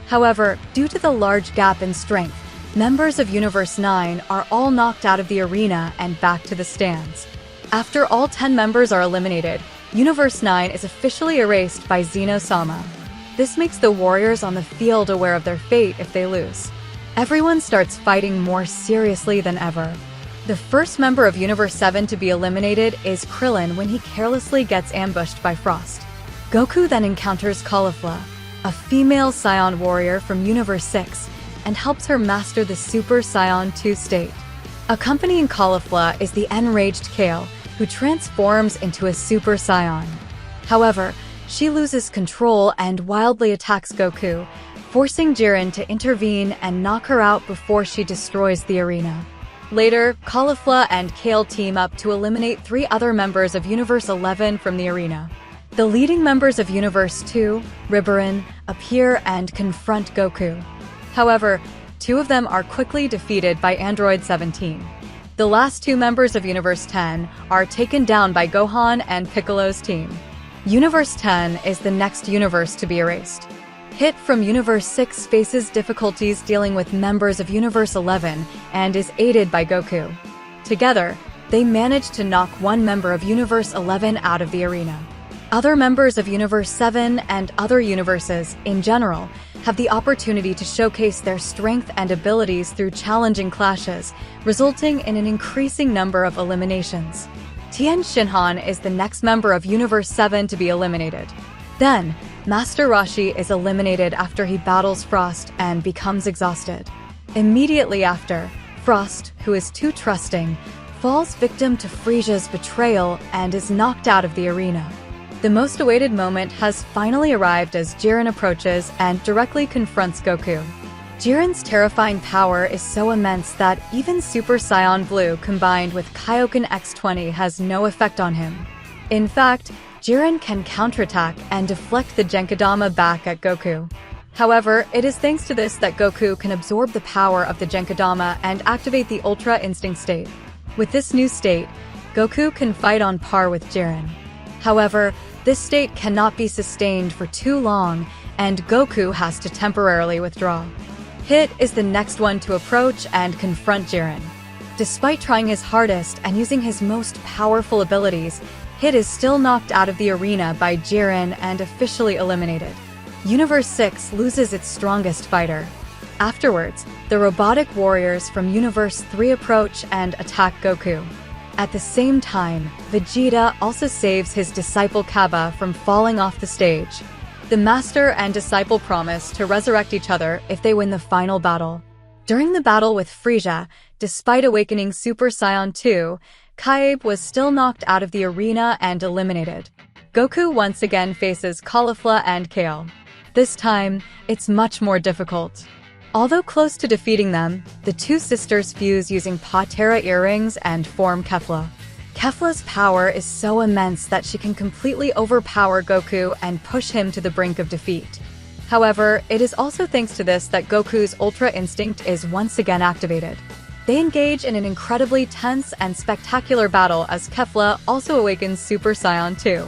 However, due to the large gap in strength, members of Universe 9 are all knocked out of the arena and back to the stands. After all 10 members are eliminated, Universe 9 is officially erased by Zeno-sama. This makes the warriors on the field aware of their fate if they lose. Everyone starts fighting more seriously than ever. The first member of Universe 7 to be eliminated is Krillin when he carelessly gets ambushed by Frost. Goku then encounters Caulifla, a female Saiyan warrior from Universe 6, and helps her master the Super Saiyan 2 state. Accompanying Caulifla is the enraged Kale, who transforms into a Super Saiyan. However, she loses control and wildly attacks Goku, forcing Jiren to intervene and knock her out before she destroys the arena. Later, Caulifla and Kale team up to eliminate 3 other members of Universe 11 from the arena. The leading members of Universe 2, Riberin, appear and confront Goku. However, 2 of them are quickly defeated by Android 17. The last 2 members of Universe 10 are taken down by Gohan and Piccolo's team. Universe 10 is the next universe to be erased. Hit from Universe 6 faces difficulties dealing with members of Universe 11 and is aided by Goku. Together, they manage to knock one member of Universe 11 out of the arena. Other members of Universe 7 and other universes, in general, have the opportunity to showcase their strength and abilities through challenging clashes, resulting in an increasing number of eliminations. Tien Shinhan is the next member of Universe 7 to be eliminated. Then, Master Roshi is eliminated after he battles Frost and becomes exhausted. Immediately after, Frost, who is too trusting, falls victim to Frisia's betrayal and is knocked out of the arena. The most awaited moment has finally arrived as Jiren approaches and directly confronts Goku. Jiren's terrifying power is so immense that even Super Saiyan Blue combined with Kaioken X20 has no effect on him. In fact, Jiren can counterattack and deflect the Genkidama back at Goku. However, it is thanks to this that Goku can absorb the power of the Genkidama and activate the Ultra Instinct state. With this new state, Goku can fight on par with Jiren. However, this state cannot be sustained for too long, and Goku has to temporarily withdraw. Hit is the next one to approach and confront Jiren. Despite trying his hardest and using his most powerful abilities, Hit is still knocked out of the arena by Jiren and officially eliminated. Universe 6 loses its strongest fighter. Afterwards, the robotic warriors from Universe 3 approach and attack Goku. At the same time, Vegeta also saves his disciple Kaba from falling off the stage. The master and disciple promise to resurrect each other if they win the final battle. During the battle with Frisia, despite awakening Super Saiyan 2, Kaib was still knocked out of the arena and eliminated. Goku once again faces Caulifla and Kale. This time, it's much more difficult. Although close to defeating them, the 2 sisters fuse using Patera earrings and form Kefla. Kefla's power is so immense that she can completely overpower Goku and push him to the brink of defeat. However, it is also thanks to this that Goku's Ultra Instinct is once again activated. They engage in an incredibly tense and spectacular battle as Kefla also awakens Super Saiyan 2.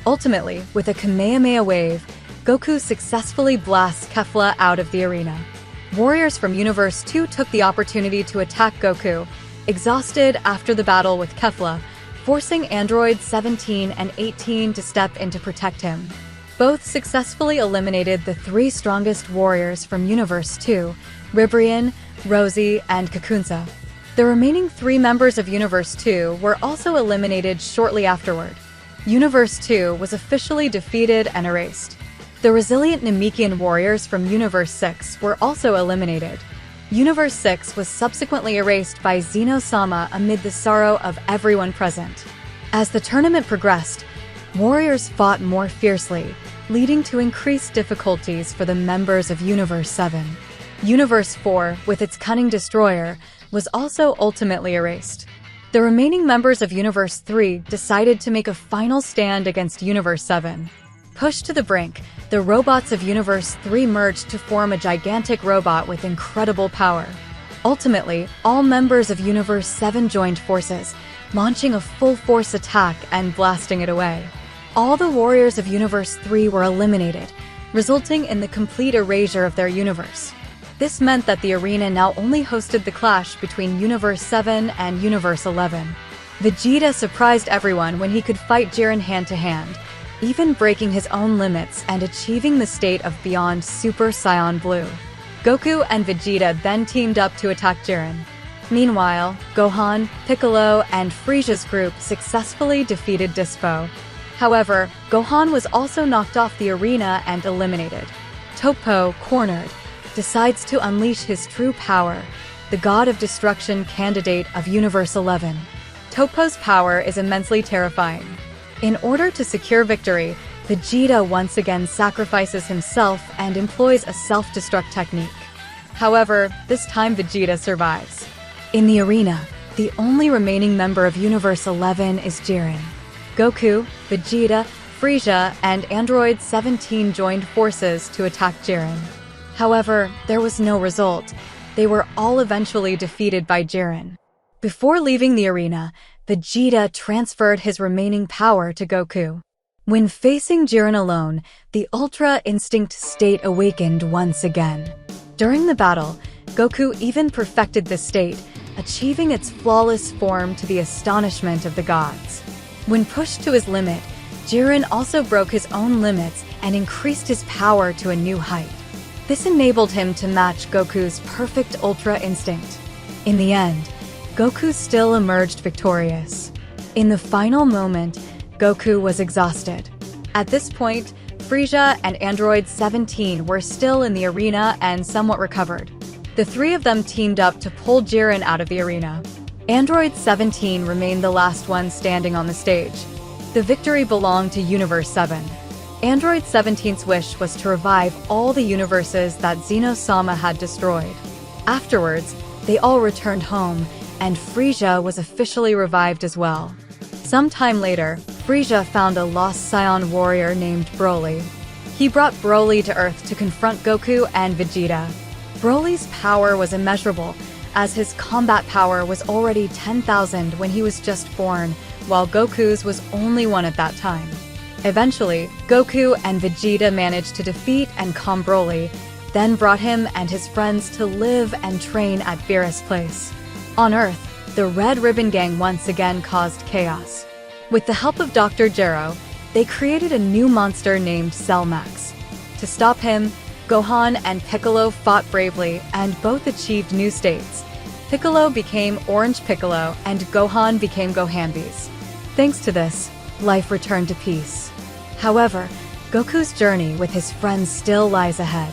Ultimately, with a Kamehameha wave, Goku successfully blasts Kefla out of the arena. Warriors from Universe 2 took the opportunity to attack Goku, exhausted after the battle with Kefla, forcing androids 17 and 18 to step in to protect him. Both successfully eliminated the 3 strongest warriors from Universe 2, Ribrian, Rosie, and Kakunsa. The remaining 3 members of Universe 2 were also eliminated shortly afterward. Universe 2 was officially defeated and erased. The resilient Namekian warriors from Universe 6 were also eliminated. Universe 6 was subsequently erased by Zeno-sama amid the sorrow of everyone present. As the tournament progressed, warriors fought more fiercely, leading to increased difficulties for the members of Universe 7. Universe 4, with its cunning destroyer, was also ultimately erased. The remaining members of Universe 3 decided to make a final stand against Universe 7. Pushed to the brink, the robots of Universe 3 merged to form a gigantic robot with incredible power. Ultimately, all members of Universe 7 joined forces, launching a full-force attack and blasting it away. All the warriors of Universe 3 were eliminated, resulting in the complete erasure of their universe. This meant that the arena now only hosted the clash between Universe 7 and Universe 11. Vegeta surprised everyone when he could fight Jiren hand-to-hand, even breaking his own limits and achieving the state of Beyond Super Saiyan Blue. Goku and Vegeta then teamed up to attack Jiren. Meanwhile, Gohan, Piccolo, and Frieza's group successfully defeated Dispo. However, Gohan was also knocked off the arena and eliminated. Toppo, cornered, decides to unleash his true power, the God of Destruction candidate of Universe 11. Toppo's power is immensely terrifying. In order to secure victory, Vegeta once again sacrifices himself and employs a self-destruct technique. However, this time Vegeta survives. In the arena, the only remaining member of Universe 11 is Jiren. Goku, Vegeta, Frieza, and Android 17 joined forces to attack Jiren. However, there was no result. They were all eventually defeated by Jiren. Before leaving the arena, Vegeta transferred his remaining power to Goku. When facing Jiren alone, the Ultra Instinct state awakened once again. During the battle, Goku even perfected this state, achieving its flawless form to the astonishment of the gods. When pushed to his limit, Jiren also broke his own limits and increased his power to a new height. This enabled him to match Goku's perfect Ultra Instinct. In the end, Goku still emerged victorious. In the final moment, Goku was exhausted. At this point, Frieza and Android 17 were still in the arena and somewhat recovered. The three of them teamed up to pull Jiren out of the arena. Android 17 remained the last one standing on the stage. The victory belonged to Universe 7. Android 17's wish was to revive all the universes that Xeno-sama had destroyed. Afterwards, they all returned home, and Frieza was officially revived as well. Sometime later, Frieza found a lost Saiyan warrior named Broly. He brought Broly to Earth to confront Goku and Vegeta. Broly's power was immeasurable, as his combat power was already 10,000 when he was just born, while Goku's was only 1 at that time. Eventually, Goku and Vegeta managed to defeat and calm Broly, then brought him and his friends to live and train at Beerus Place. On Earth, the Red Ribbon Gang once again caused chaos. With the help of Dr. Gero, they created a new monster named Cellmax. To stop him, Gohan and Piccolo fought bravely and both achieved new states. Piccolo became Orange Piccolo and Gohan became Gohambis. Thanks to this, life returned to peace. However, Goku's journey with his friends still lies ahead.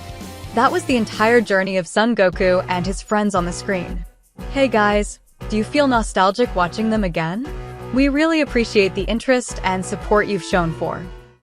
That was the entire journey of Son Goku and his friends on the screen. Hey guys, do you feel nostalgic watching them again? We really appreciate the interest and support you've shown for.